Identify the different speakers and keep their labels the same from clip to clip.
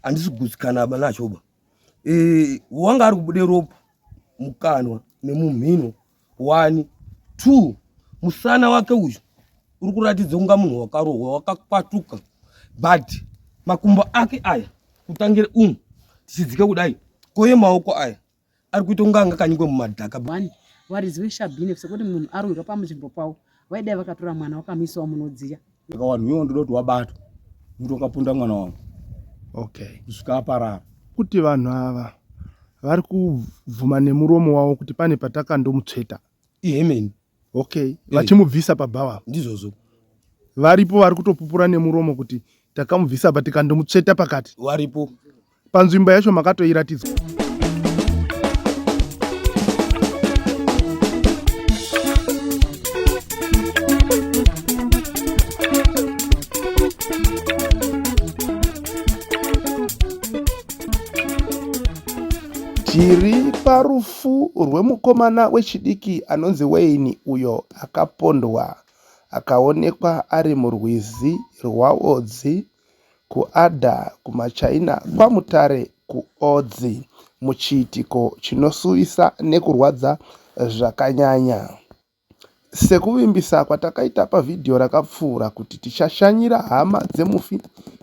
Speaker 1: andisi kugutsikana aba nachoba wanga ari kubude ropa mukanwa nemumhino 1 2 musana wake uyu uri kuratidza kunga munhu wakarohwa wakakwatuka but makumbo ake aya kutangira tichidzika kudai koye maoko aya ari kuita kunga angakanyikwe mumadhaka.
Speaker 2: Wariziwe shabhine sekuti munhu arwirwa pamunzvimbo pawo vaidai vakatora mwana wakamisawo munodziya
Speaker 3: vanhu iwo ndinoti wabatwa muti wakapunda mwana wangu kusvika aparara
Speaker 4: kuti vanhu ava vari kubvuma nemuromo wavo kuti pane patakandomutsveta
Speaker 1: ihemeni
Speaker 4: vachimubvisa pabhawa
Speaker 1: ndizvozvo
Speaker 4: varipo vari kutopupura nemuromo kuti takamubvisa pa tikandomutsveta pakati
Speaker 1: varipo
Speaker 4: panzvimbo yacho makatoiratidzwa. Tiri parufu rwemukomana wechidiki anonzi Wayne uyo akapondwa akaonekwa ari murwizi rwaodzi kuadha kumachaina kwamutare kuodzi muchiitiko chinosuvisa nekurwadza zvakanyanya. Sekuvimbisa kwatakaita pavhidhiyo rakapfuura kuti tichashanyira hama dzemufi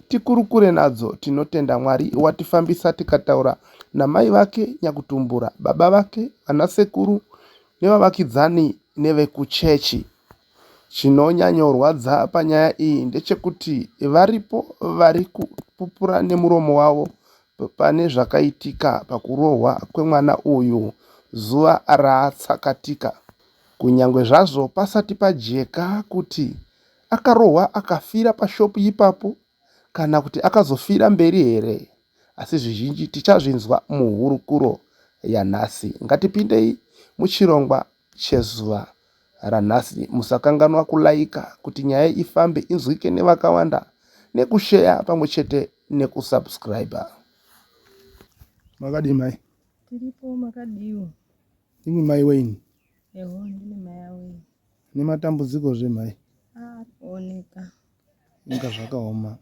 Speaker 4: tikurukure nadzo, tinotenda Mwari watifambisa tikataura namai vake nyakutumbura, baba vake, vanasekuru nevavakidzani nevekuchechi. Chinonyanyorwadza panyaya iyi ndechekuti varipo vari kupupura nemuromo wavo pane zvakaitika pakurohwa kwemwana uyu zuva raatsakatika. Kunyangwe zvazvo pasati pajeka kuti akarohwa akafira pashopu ipapo kana kuti akazofira mberi here, asi zvizhinji tichazvinzwa muhurukuro yanhasi. Ngatipindei muchirongwa chezuva ranhasi. Musakanganwa kulaika kuti nyaya ifambe inzwike nevakawanda, nekusheya pamwe chete nekusubscribe. Makadi mai?
Speaker 5: Tiripo makadiwo.
Speaker 4: Imi mai Wayne?
Speaker 5: Eho, ndine mai aWayne.
Speaker 4: Nematambudziko zvemai?
Speaker 5: Oneka.
Speaker 4: Inga zvakaoma.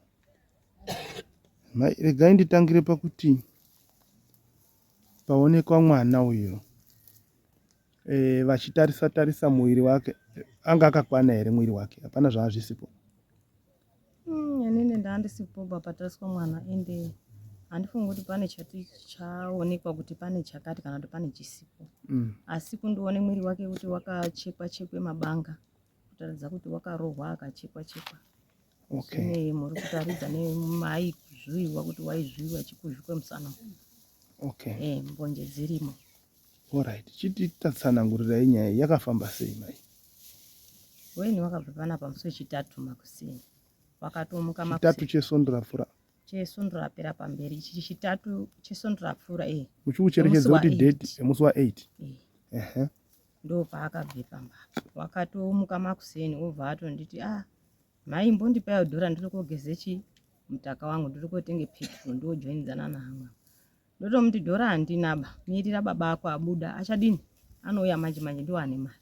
Speaker 4: Mai, regai nditangire pakuti paonekwa mwana uyu vachitarisa muwiri wake anga akakwana here mwiri wake? Hapana zvaazvisipo?
Speaker 5: Yanene ndandisipo papatariswa mwana ende handifungi kuti pane chati chaonekwa kuti pane chakati kana kuti pane chisipo. Asi kundione mwiri wake kuti wakachekwa mabanga kutaridza kuti wakarohwa akachekwa. Zvine muri kutaridza nemai kuzviwiwa kuti waizviwiwa chikuzvikwe musana. Mbonje dzirimo.
Speaker 4: Alright, chiti tatsanangurirai nyaya yakafamba sei mai?
Speaker 5: Wayne wakabva panapa musi wechitatu makuseni. Wakatomuka makuseni.
Speaker 4: Chitatu chesondo rapfuura.
Speaker 5: Chesondo rapera pamberi. Ichi chitatu chesondo rapfuura
Speaker 4: muchikucherekedza kuti date yemusi wa8.
Speaker 5: Ndo paakabve pamba. Wakatomuka makuseni obva atonditi mai mbondipaiwo dhora ndiri kogeze mutaka wangu ndiri kotenge petrol ndojoinidzana nahama. Ndotomuti dhora handinaba, mirira baba ako abuda achadini, anouya manje ndo ane mari.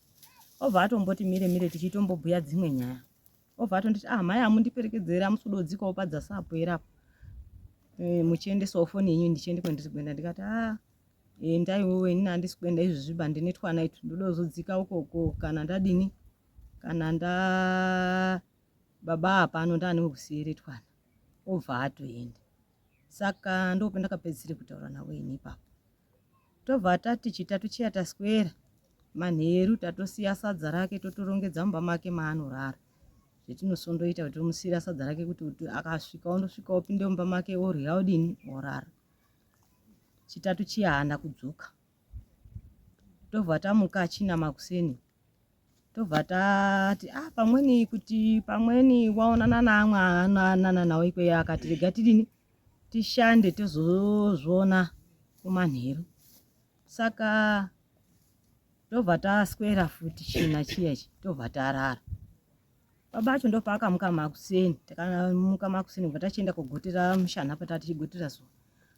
Speaker 5: Obva atomboti mire tichitombobhuya dzimwe nyaya. Obva atonditi mai amundiperekedzera musudodzikawo padzasi apo erapo. Muchiendesawo foni yenyu ndichiende kwendiri kuenda. Ndikati ndaiwewe nini handisi kuenda izvozviba ndine twana itu ndodozodzika ukoko kana ndadini kana baba apano ndane kusiyire twana. Obva atoenda. Saka ndopendakapedzisira kutaura naWayne ipapo. Tobva tati chitatu chiya taswera manheru tatosiya sadza rake totorongedza mumba make maanorara. Zvetinosondoita kuti tomusiyira sadza rake kuti akasvika ondosvika opinde mumba make orya odini orara. Chitatu chiya haana kudzoka. Tobva tamuka achina makuseni. Tobva tati pamweni kuti pamweni waonana naamwe anana nawo ikweyo akati rega tidini tishande tozozviona kumanheru. Saka tobva taswera futi china chiyachi tobva tarara. Baba acho ndopaakamuka makuseni. Takamuka makuseni kubva tachienda kugotera mushana patatichigotera zuva.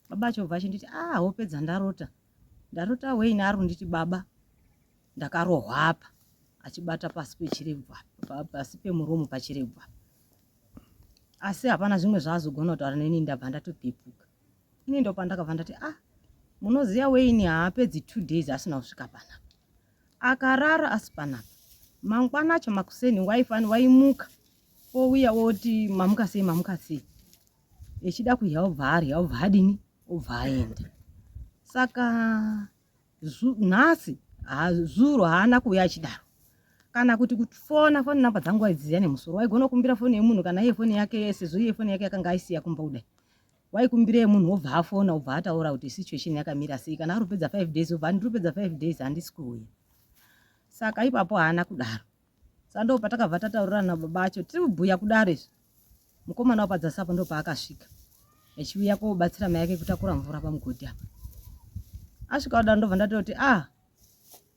Speaker 5: Baba acho obva achinditi hopedza ndarota Wayne ari kunditi baba ndakarohwa apa, achibata pasi pechirebvu pasi pemuromo pachirebvu. Asi hapana zvimwe zvaazogona kutaura neni ndabva ndatopepuka. ini ndo pandakabva ndati munoziya Wayne haapedzi 2 days asina kusvika panapa, akarara asi panapa. Mangwana acho makuseni waimuka ouya oti mamuka sei, echida kudya obva arya obva adini obva aenda. Saka nhasi zuro haana kuuya achidaro, kana kuti foni namba dzangu waidziziya nemusoro, waigona kukumbira foni yemunhu kana iye foni yake sezvo iye foni yake yakanga aisiya kumba kudai, waikumbira yemunhu wobva afona obva ataura kuti situation yakamira sei, kana aripedza 5 days obva ndiripedza 5 days handisi kuuya. Saka ipapo haana kudaro. Sando patakabva tataurirana baba acho tiri kubhuya kudaro izvi, mukomana wapadzasapo ndo paakasvika echiuya kobatsira mai yake kutakura mvura pamugodhi apa. Asvika kudaro ndobva ndatoti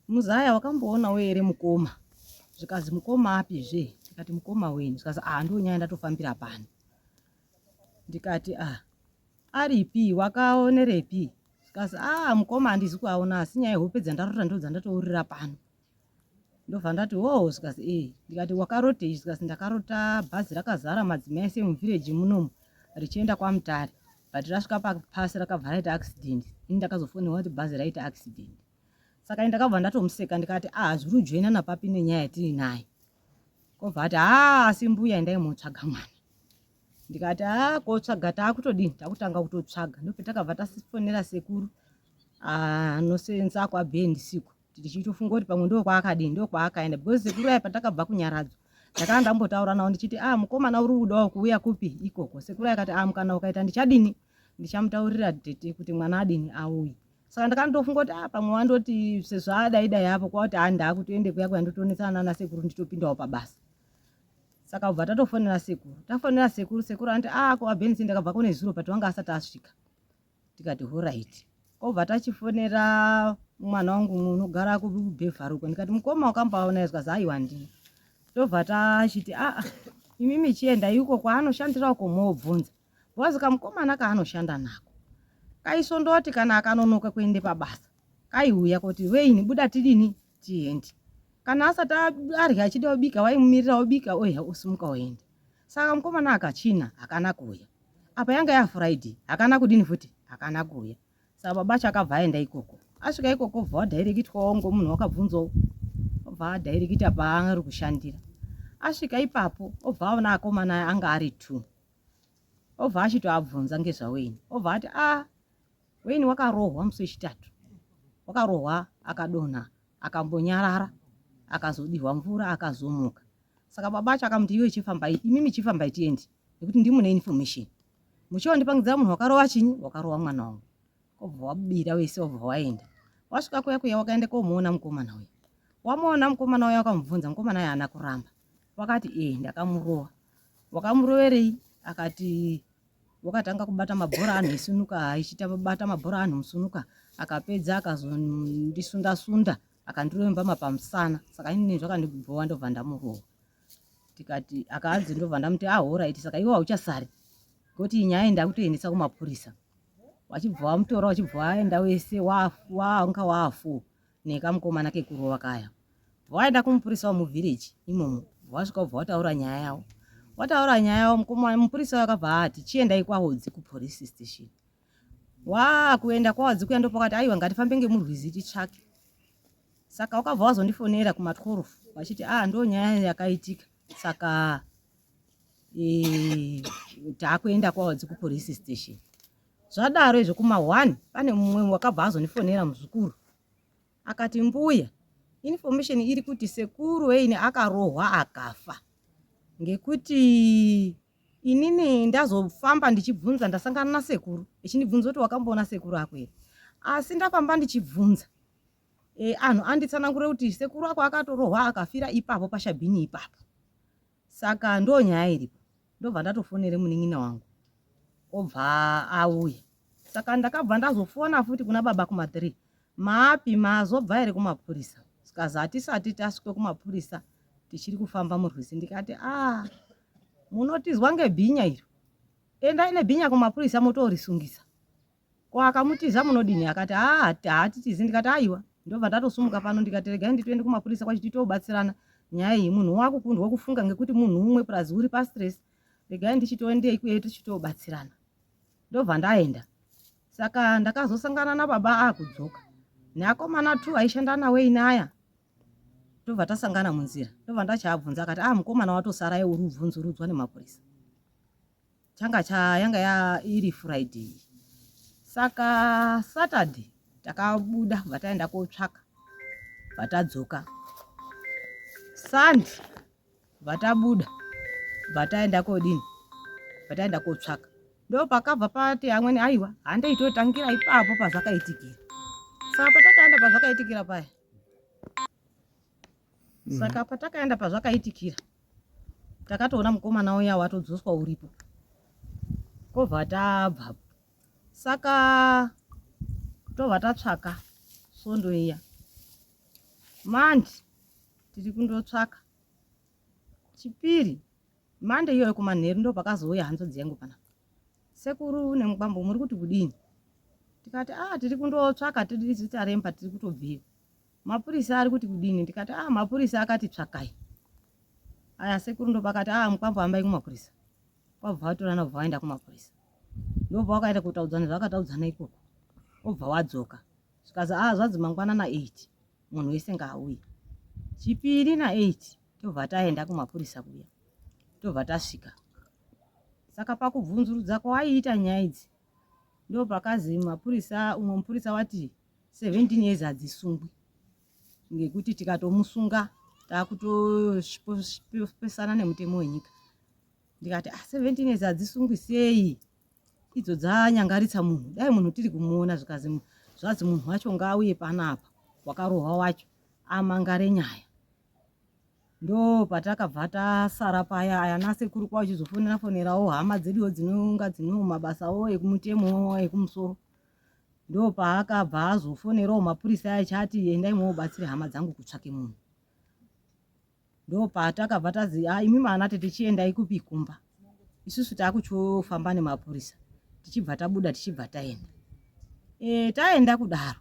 Speaker 5: Muzaya wakamboonawo ere mukoma? Zvikazi mukoma apizve? Ndikati mukoma wenyu. Zvikazi ndo nyaya ndatofambira pano. Ndikati aripi, wakaonerepi? Zvikazi mukoma handizi kuaona, asi nyaya yehope dzandarota ndo dzandatourira pano. Ndobva ndati zvikazi ndikati wakarotei? Zvikazi ndakarota bhazi rakazara madzimai ese muvhireji munomu richienda kwaMutare, but rasvika papasi rakabva raita accident. Ini ndakazofonerwa kuti bhazi raita accident. Saka ndakabva ndatomuseka ndikati zviri kujoinana papi nenyaya yatiri nayo. Kobva ati asi mbuya endai mutsvaga mwana. Ndikati kotsvaga takutodini, takutanga kutotsvaga. Ndopatakabva tasifonera sekuru anosenza kwaBendi siku. Tichitofunga kuti pamwe ndo kwaakadini, ndo kwaakaenda, because sekuru aya patakabva kuNyaradzi ndakanga ndambotaura nawo ndichiti mukomana uri kudawo kuuya kupi ikoko. Sekuru akati mukana ukaita ndichadini, ndichamutaurira tete kuti mwana adini auye. Saka ndakandofunga kuti pamwe wandoti sezvo adaidai hapo kwati ndakutoende kuya kwandotonesana nasekuru nditopindawo pabasa. Saka ubva tatofonera sekuru, tafonera sekuru, sekuru anti kwaBendi ndakabva kune zuro but wanga asati asvika. Tikati alright. Kobva tachifonera mwana wangu unogara kuBhevaruko, ndikati mukoma wakambaona? Zvikazi aiwa ndini. Tobva tachiti imimi chienda yuko kwaanoshandira uko mobvunza. Wazika mukomana kaanoshanda nako kaisondoti kana akanonoka kuende pabasa kaiuya kuti Wayne buda tidini tiende, kana asati arya achida kubika waimumirira obika oya osimuka oenda. Saka mukomana akachina hakana kuuya. Apa yanga ya Friday hakana kudini futi, hakana kuuya. Saka baba chakabva aenda ikoko. Asvika ikoko obva wadhairekitwawo ngomunhu wakabvunzawo, obva adhairekita apa ari kushandira. Asvika ipapo obva aona akomana anga ari 2. Obva achitoabvunza ngezvaWayne. Obva ati Wayne wakarohwa musi wechitatu, wakarohwa akadonha akambonyarara akazodirwa mvura akazomuka. Saka baba acho akamuti iwe chifamba imimi chifamba tiende nekuti ndimune information. Muchondipangidza munhu wakarohwa chinyi, wakarohwa mwana wangu. Obva wabira wese obva waenda. Wasvika kuya wakaenda komuona mukomana uyu. Wamuona mukomana uyu wakamubvunza, mukomana uyu haana kuramba. Wakati ndakamuroha. Wakamuroverei? Akati wakatanga kubata mabhora anhu esunuka, achiita bata mabhora anhu musunuka, akapedza akazondisunda sunda akandiremba pamusana. Saka ini zvakandibvowa ndobva ndamuroha. Tikati akaanzi ndobva ndamuti alright. Saka iwe hauchasari ngoti nyaya ndakutoendesa kumapurisa. Wachibva wamutora wachibva waenda wese wanga wafu nekamukomana kekurohwa kaya. Waenda kumupurisa wemuvhireji imomo, wasvika ubva wataura nyaya yawo. Wataura nyaya yawo, mupurisa wakabva ati chiendai kwaOdzi kupolice station. Kuenda kwaOdzi kuya ndopakati aiwa ngatifambe ngemurwizi titsvake. Saka wakabva wazondifonera kuma12 wachiti ndo nyaya yakaitika. Saka takuenda kwaOdzi kupolice station. Zvadaro izvo kuma1 pane mumwe wakabva azondifonera muzukuru. Akati mbuya, information iri kuti sekuru Wayne akarohwa akafa. Ngekuti inini ndazofamba ndichibvunza ndasangana nasekuru. Echinibvunza kuti wakamboona sekuru ako ere? Asi ndafamba ndichibvunza. Anhu anditsanangura kuti sekuru ako akatorohwa akafira ipapo paShabhini ipapo. Saka ndo nyaya iripo. Ndobva ndatofonera munin'ina wangu. Obva auya. Saka ndakabva ndazofona futi kuna baba kuma3. Maapi mazobva ere kumapurisa? Zvikazi hatisati tasvika kumapurisa tichiri kufamba murwizi. Ndikati munotizwa ngebhinya iro. Endai nebhinya kumapurisa motorisungisa. Ko akamutiza munodini? Akati hatitizi. Ndikati aiwa. Ndobva ndatosumuka pano ndikati regai nditoende kumapurisa kwacho titobatsirana nyaya iyi. Munhu wakukundwa kufunga ngekuti munhu umwe plus uri pa stress. Regai ndichitoende ikweyo tichitobatsirana. Ndobva ndaenda. Saka ndakazosangana nababa akudzoka neakomana 2 aishanda nawe inaya. Tobva tasangana munzira. Tobva ndachabvunza akati mukomana watosara uri ubvunzurudzwa nemapurisa. Yanga iri Friday. Saka Saturday takabuda vataenda kotsvaka. Vatadzoka. Sunday vatabuda vataenda kodini. Vataenda kotsvaka. Ndo pakabva pati amweni aiwa handeitotangira ipapo pazvakaitikira. Saka patakaenda pazvakaitikira paya. Saka patakaenda pazvakaitikira. Takatoona mukomana uya watodzoswa uripo. Kobva tabva. Saka tobva tatsvaka svondo iya. Mandi tiri kundotsvaka. Chipiri mande iyoyo kumanheru ndo pakazouya hanzo dzengu pana. Sekuru nemubambo muri kuti kudini? Tikati tiri kundotsvaka tiri zitaremba tiri kutobvira. Mapurisa ari kuti kudini? Tikati mapurisa akati tsvakai. Aya sekuru ndo pakati mubambo hambai kumapurisa. Kwabva watorana kubva waenda kumapurisa. Ndobva wakaenda kutaudzana zvakataudzana ikoko. Obva wadzoka. Zvikazi zvanzi mangwana na 8 munhu wese ngaauye. Chipiri na 8 tobva taenda kumapurisa kuya. Tobva tasvika. Saka pakubvunzurudza kwaiita nyaya idzi. Ndo pakazi mapurisa umwe mupurisa wati 17 years hadzisungwi. Ngekuti tikatomusunga takutopesana nemutemo wenyika. Ndikati 17 years hadzisungwi sei? Idzo dzanyangaritsa munhu. Dai munhu tiri kumuona zvikazi zvazi munhu wacho ngauye panapa wakarohwa wacho amangare nyaya. Ndo patakabva tasara paya ayana sekuru kwawo chizofonerawo hama dzeduwo dzinonga dzino mabasawo ekumutemo ekumusoro. Ndo paakabva azofonerawo mapurisa achati endai mwobatsire hama dzangu kutsvake munhu. Ndo patakabva tazi imi mana tichiendai kupi kumba. Isusu takuchofamba nemapurisa. Tichibva tabuda tichibva taenda. Taenda kudaro.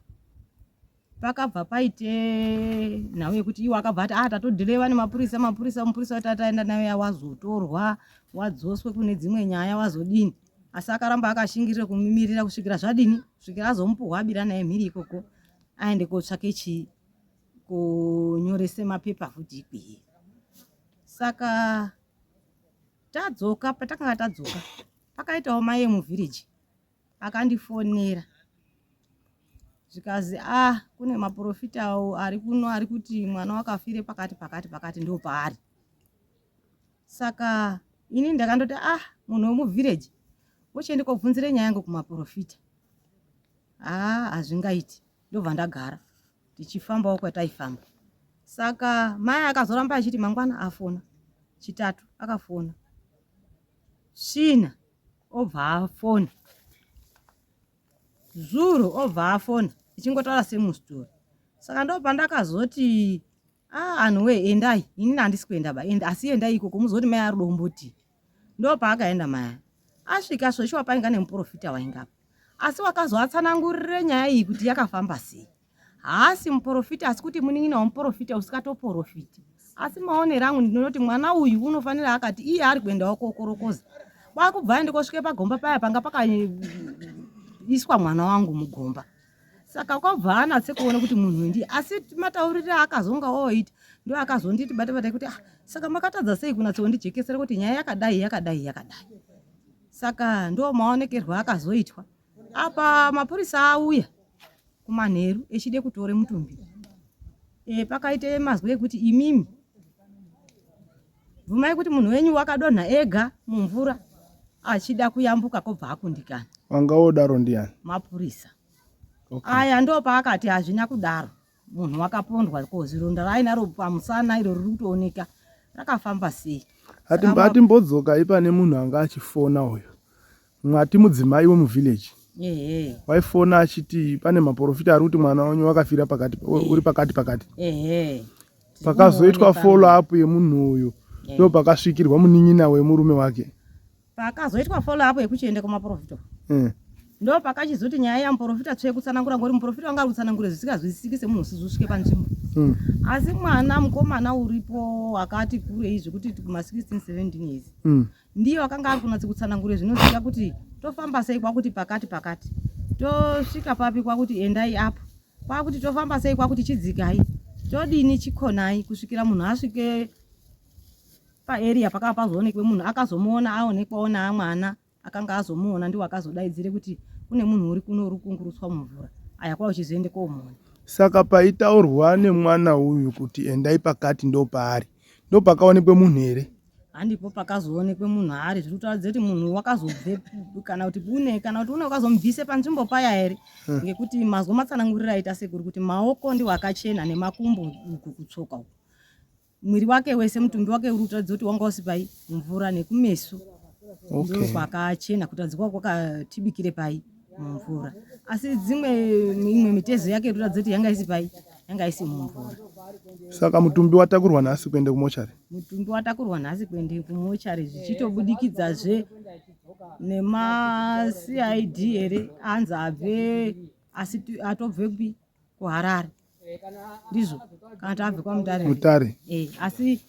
Speaker 5: Pakabva paite nawe kuti iwo akabva ati tatodhireva nemapurisa mupurisa tataenda nawe wazotorwa wadzoswe kune dzimwe nyaya wazodini. Asi akaramba akashingirira kumimirira kusvikira zvadini kusvikira azomupuhwa abira naye mhiri ikoko aende kotsvake kunyorese mapepa futi ikwiye. Saka tadzoka patakanga tadzoka pakaitawo mai muvhiriji akandifonera. Zvikazi kune maprofitawo ari kuno ari kuti mwana wakafire pakati ndo paari. Saka ini ndakandoti munhu wemuvhiriji wochiende kovhunzire nyaya yangu kumaprofita. Hazvingaiti. Ndobva ndagara tichifambawo kwataifamba. Saka mai akazoramba achiti mangwana afona. Chitatu akafona. China obva afona. Zuro obva afona. Ichingotaura semustori. Saka ndo pandakazoti anhuwe endai. Ini handisi kuenda asi endai ikoko muzoti mai ari domboti. Ndo paakaenda mai. Asvika zveshuwa painga nemuprofita waingapa. Asi wakazoatsanangurire nyaya iyi kuti yakafamba sei. Haasi muprofita asi kuti munin'ina wamuprofita usikatoprofiti. Asi maonero angu ndinoti mwana uyu unofanira akati iye ari kuendawo kokorokoza. Kwakubva aende kosvike pagomba paya panga pakaiswa mwana wangu mugomba. Saka kwabva anatse kuona kuti munhu ndiye asi mataurire akazonga oita ndo akazonditi bate kuti saka makatadza sei kunatse kundijekesera kuti nyaya yakadai. Saka ndo maonekerwa akazoitwa. Apa mapurisa auya kumanheru echide kutore mutumbi. Pakaite mazwi ekuti imimi bvumai kuti munhu wenyu wakadonha ega mumvura achida kuyambuka kobva akundikana.
Speaker 4: Wanga wodaro ndiani?
Speaker 5: Mapurisa. Aya ndo paakati hazvina kudaro. Munhu wakapondwa kozironda rainaro pamusana iro riri kutooneka rakafamba sei.
Speaker 4: Hati mbodzoka ipane munhu anga achifona uyo. Mwati mudzimai wemuvhillage. Waifona achiti pane maprofita ari kuti mwana wanyu wakafira uri pakati. Pakazoitwa follow up yemunhu uyu. Ndo pakasvikirwa munin'ina wemurume wake.
Speaker 5: Pakazoitwa follow up yekuchiende kumaprofita. Ndo pakachizoti nyaya yamuprofita tsve kutsanangura ngori muprofita wanga ari kutsanangura zvisikazwisisike semunhu usizosvike panzvimbo. Asi mwana mukomana uripo wakati kurei zvekuti kuma 16 17 years. ndiyo akanga ari kunatse kutsanangura zvinoziva kuti tofamba sei kwakuti pakati tosvika papi kwakuti endai apo kwakuti tofamba sei kwakuti chidzikai todini chikonai kusvikira munhu asvike paarea pakava pazoonekwe munhu akazomuona aonekwawo naamwana akanga azomuona ndiwo akazodaidzire kuti kune munhu uri kuno uri kungurutswa mumvura aya kwava uchizoende komuona.
Speaker 4: Saka paitaurwa nemwana uyu kuti endai pakati ndo paari ndo pakaonekwe munhu here?
Speaker 5: Handipo pakazoonekwe munhu ari zviri kutaridza kuti munhu wakazobve kana kuti une wakazomubvise panzvimbo paya here ngekuti mazwa matsanangurira aita sekuri kuti maoko ndiwo akachena nemakumbo uku kutsoka uku mwiri wake wese mutumbi wake uri kutaridza kuti wanga usipai mvura nekumeso ndio kwakachena kutaridza kwa kwakatibikire pai mumvura asi imwe mitezo yake iri kutaridza kuti yanga isi pai yanga isi mumvura.
Speaker 4: Saka mutumbi watakurwa nhasi kuende kumochari?
Speaker 5: Mutumbi watakurwa nhasi kuende kumochari zvichitobudikidzazve nema-CID here anzi abve asi atobve kupi kuHarare ndizvo kana tabve kwaMutare asi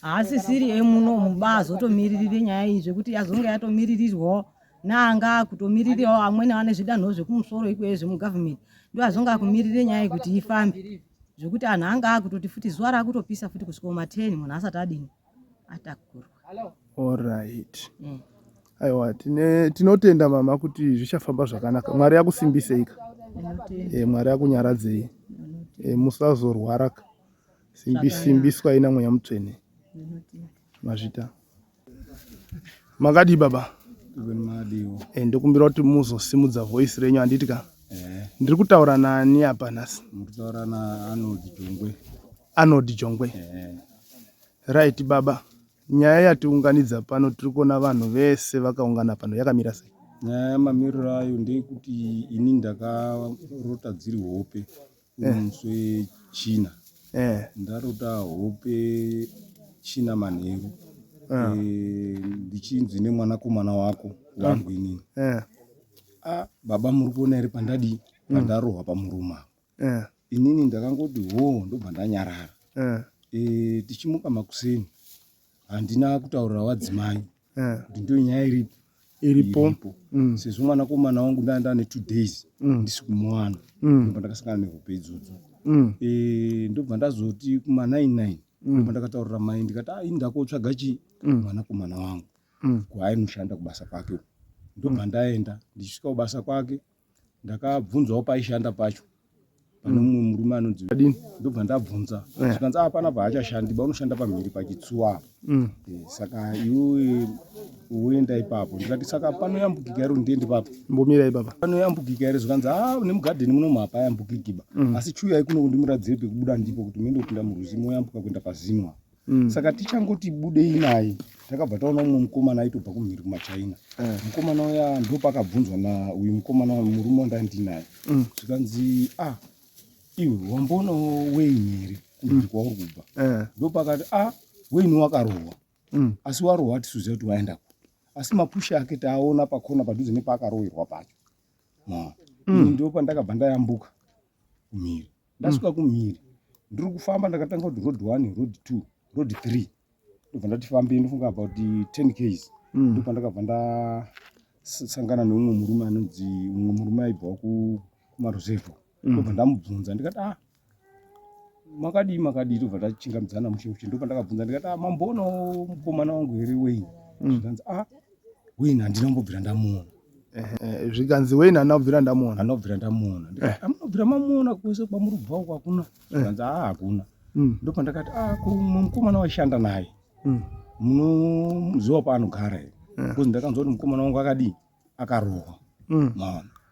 Speaker 5: haasisiri emuno muba azotomiririre nyaya iyi zvekuti azonge yatomiririrwawo naanga kutomirirawo amweni ane zvidanho zvekumusoro ikweyo zvemugavhimenti ndo azonge akumirire nyaya kuti ifambe zvekuti anhu anga akutoti futi zuva rakutopisa futi kusvika kuma10 munhu asati adini atakurwa.
Speaker 4: Alright. Aiwa tinotenda mama kuti zvichafamba zvakanaka. Mwari yakusimbiseika. Mwari yakunyaradzei. Musazorwara. Simbiswa ina mweya mutsvene. Mazvita. Makadi baba. Ndokumbira kuti muzosimudza voice renyu handiti ka? Ndiri kutaura nani apa nhasi?
Speaker 3: Mutaura naAnodi Jongwe.
Speaker 4: Anodi Jongwe. Right baba. Nyaya yatiunganidza pano tiri kuona vanhu vese vakaungana pano yakamira sei?
Speaker 3: Nyaya mamiriro ayo ndeyekuti ini ndakarota dziri hope kumuswe China. Ndarota hope China manheru. Ndichinzi nemwanakomana wako wangu inini. Baba muri kuona here pandadi pandarohwa pamuruma. Inini ndakangoti ndobva ndanyarara. Tichimuka makuseni handina kutaurira wadzimai kuti ndio nyaya iripo. Sezvo mwanakomana wangu ndane 2 days ndisi kumuwana ndobva ndakasangana nehope idzodzo. Ndobva ndazoti kuma99 ndobva ndakataurira mai ndikati ini ndakotsvaga mwanakomana wangu kwaainoshanda kubasa kwake. Ndobva ndaenda ndichisvika kubasa kwake ndakabvunzawo paishanda pacho pane mumwe murume anonzi ndobva ndabvunza zvikanzi hapana paachashandi unoshanda pamhiri pachitsuwa. Saka iwe uenda ipapo ndikati saka panoyambukika here ndiende papo
Speaker 4: mbomira ipapo
Speaker 3: panoyambukika here zvikanzi nemugadheni munomu hapayambukikiba asi chuyai kuno ndimuradzire pekubuda ndipo kuti muende kupinda murwizi moyambuka kuenda paZinwa. Saka tichangoti budei naye takabva taona umwe mukomana aitobva kumhiri kumaChina. Mukomana uya ndopakabvunzwa nauyu mukomana murume wandandinaye zvikanzi iwe wambonawo Wayne here kumhiri kwauri kubva? Ndopakati Wayne wakarohwa asi warohwa tisuziva kuti waenda ku asi mapusha ake taaona pakona padhuze nepaakarohwerwa pacho. Ini ndipo ndakabva ndayambuka kumhiri. Ndasvika kumhiri ndiri kufamba ndakatanga kuti road 1 road 2 road 3 ndobva ndatifambei ndofunga about 10 km ndobva ndakabva ndasangana neumwe murume anonzi umwe murume aibva kumaruzevho. Ndobva ndamubvunza ndikati makadii tobva tachingamidzana mushe ndobva ndakabvunza ndikati mambonawo mukomana wangu here Wayne? Zvikanzi Wayne handina kumbobvira ndamuona.
Speaker 4: Zvikanzi Wayne handina kubvira ndamuona?
Speaker 3: Handina kubvira ndamuona. Ndikati munobvira mamuona kwese kwamuri kubva uko hakuna? Zvikanzi hakuna. Ndobva ndakati mukomana waishanda naye munoziva paanogara here? Because ndakanzwa kuti mukomana wangu akadii akarohwa.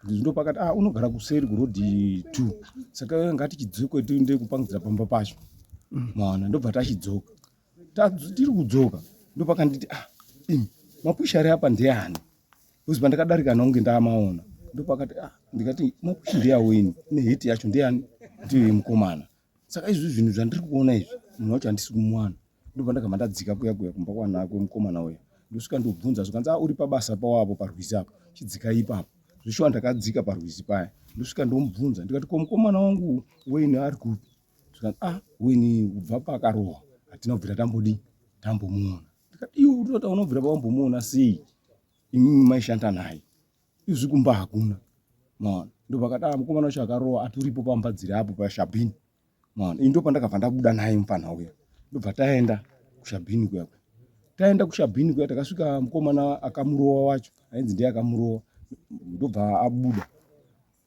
Speaker 3: Ndopakati unogara kuseri kurodhi 2 saka ngati chidzoke tiende kupangidzira pamba pacho. Ndobva tachidzoka tiri kudzoka ndopakanditi mapushari apa ndeani? Because pandakadarika naunge ndamaona ndopakati ndikati mapushi ndeyaWayne neheti yacho ndeani? Ndiyo mukomana. Saka izvi zvinhu zvandiri kuona izvi munhu wacho handisi kumwana. Ndobva ndakabva ndadzika kuya kumba kwanako mukomana uya ndosvika ndobvunza zvikanzi uri pabasa pawapo parwizi apo chidzika ipapo. Zvishuwa ndakadzika parwizi paya ndosvika ndomubvunza ndikati ko mukomana wangu Wayne ari kupi? Zvikanzi Wayne kubva paakarohwa hatina kubvira tambomuona. iwe utota unobvira pawambomuona sei imimi maishanda naye izvi kumba hakuna maona ndopakati mukomana wacho akarowa aturipo pambadziri apo pashabhini maona ini ndopandakabva ndabuda naye mufana uya ndobva taenda kushabhini kuya taenda kushabhini kuya takasvika mukomana akamurowa wacho ainzi ndiye akamurowa ndobva abuda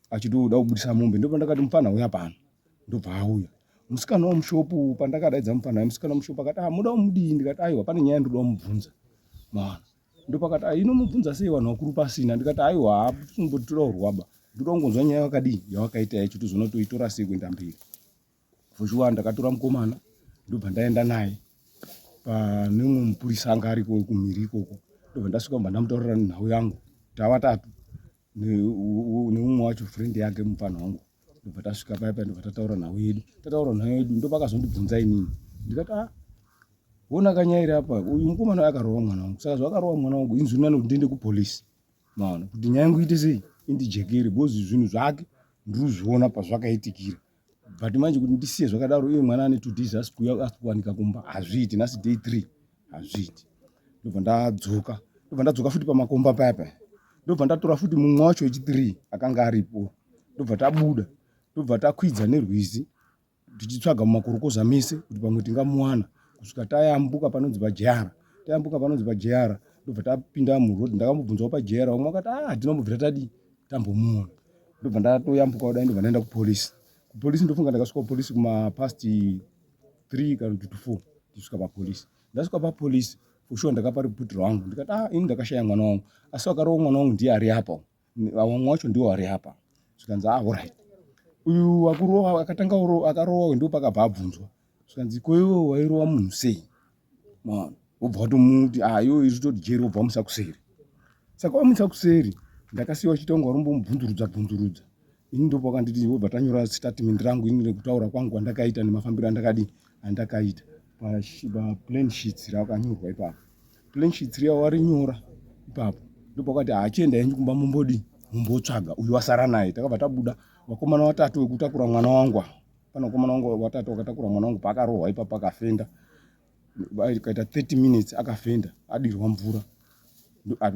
Speaker 3: achitoda kubudisa mombe ndopandakati mufana uya pano ndobva auya musikana wamushopu pandakadaidza mufana uya musikana wamushopu akati muda kumudii ndikati aiwa pane nyaya ndoda kumubvunza maona ndopakati inomubvunza sei vanhu vakuru pasina ndikati aiwa tinombotora urwaba ndoda kungonzwa nyaya yakadii yawakaita yacho tizonotoitora sei kuenda mberi foshuwa ndakatora mukomana ndobva ndaenda naye pane mumwe mupurisa anga ariko kumhiri ikoko ndobva ndasvika mbva ndamutaurira nhau yangu tavatatu neumwe wacho friend yake mufana wangu ndobva tasvika paipa ndobva tataura nhau yedu ndopakazondibvunza inini ndikati wona kanyairi apa uyu mukomana akarowa mwana wangu saka zvakarowa mwana wangu inzwi nani kuti ndiende kupolisi maona kuti nyaya yangu ite sei indijekere bozi zvinhu zvake ndiruzviona pazvakaitikira but manje kuti ndisiye zvakadaro iye mwana ane 2 days asikuwanika kumba hazviiti nasi day 3 hazviiti ndobva ndadzoka futi pamakomba paipa ndobva ndatora futi mumwe wacho wechi3 akanga aripo ndobva tabuda ndobva takwidza nerwizi tichitsvaga mumakorokoza mese kuti pamwe tingamuwana kusvika tayambuka panonzi pajeyara ndobva tapinda murodhi ndakamubvunzawo pajeyara umwe akati hatinombobvira tadi tambomuona ndobva ndatoyambuka kudai ndobva ndaenda kupolisi ndofunga ndakasvika kupolisi kumapast 3 kana kuti 4 ndisvika papolisi ndasvika papolisi foshuwa ndakapa ripoti rangu ndikati ini ndakashaya mwana wangu asi wakarowa mwana wangu ndiye ari apa vamwe wacho ndiwo ari apa zvikanzi alright uyu akurowa akatanga akarowa ndo pakabva abvunzwa zvikanzi koiwo wairowa munhu sei maona wobva watomuti iwo iri toti jeri wobva wamusa kuseri saka wamusa kuseri ndakasiya wachitanga warumbomubvunzurudza ini ndipo wakanditi wobva tanyora statement rangu ini nekutaura kwangu andakaita nemafambiro andakaita plan sheets rakanyorwa ipapo plan sheets riya warinyora ipapo ndipo wakati achienda henyu kumba mumbotsvaga uyu wasara naye takabva tabuda wakomana watatu wekutakura mwana wangu pana wakomana wangu watatu wakatakura mwana wangu paakarohwa ipapo akafenda kaita 30 minutes akafenda adirwa mvura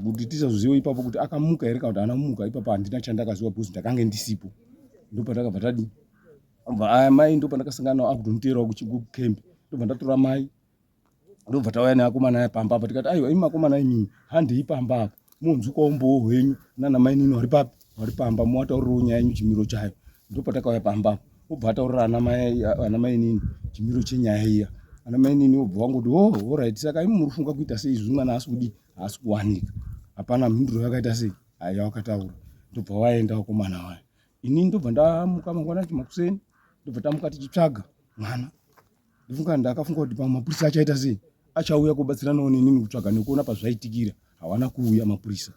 Speaker 3: kuti tisazoziva ipapo kuti akamuka here kana kuti haana muka ipapo handina chandakaziva bhuzi ndakange ndisipo ndopa takabva tadi mai ndopa ndakasangana nawo akutomuteerawo kukembi ndobva ndatora mai ndobva tauya neakomana aya pamba apa tikati aiwa imi makomana imimi handei pamba apa munzwikawo mbowo hwenyu nana mai nini vari pamba muwataurirawo nyaya yenyu chimiro chayo ndopa takauya pamba apa obva ataurira ana mai nini chimiro chenyaya iya ana mai nini obva wangoti alright saka imi muri kufunga kuita sei izvi mwana haasi kuwanika hapana mhinduro yakaita sei yawakataura ndobva waenda wakomana waya inini ndobva ndamuka mangwana acho makuseni ndobva tamuka tichitsvaga mwana ndakafunga kuti pamwe mapurisa achaita sei achauya kubatsiranawo nenini kutsvaga nekuona pazvaitikira hawana kuuya mapurisa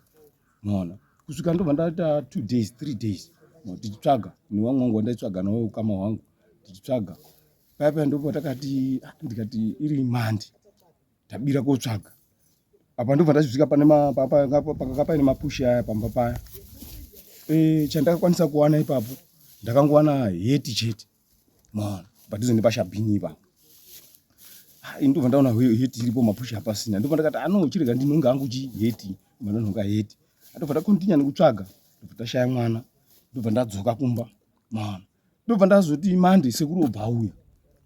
Speaker 3: maona kusvika ndobva ndaita 2 days 3 days tichitsvaga newamwe wangu wandaitsvaga nawo ukama hwangu tichitsvaga paipa ndobva ndikati iri mhandi tabira kotsvaga apa ndobva ndazvisvika pakanga paine mapushi aya pamba paya chandakakwanisa kuwana ipapo ndakangowana heti chete maona padhuze nepashabhini ipapo ndobva ndaona heti iripo mapushi apasina ndobva ndakati chirega ndinonga angu heti manononga heti ndobva ndakontinya nekutsvaga ndobva tashaya mwana ndobva ndadzoka kumba maona ndobva ndazoti mande sekuru obva auya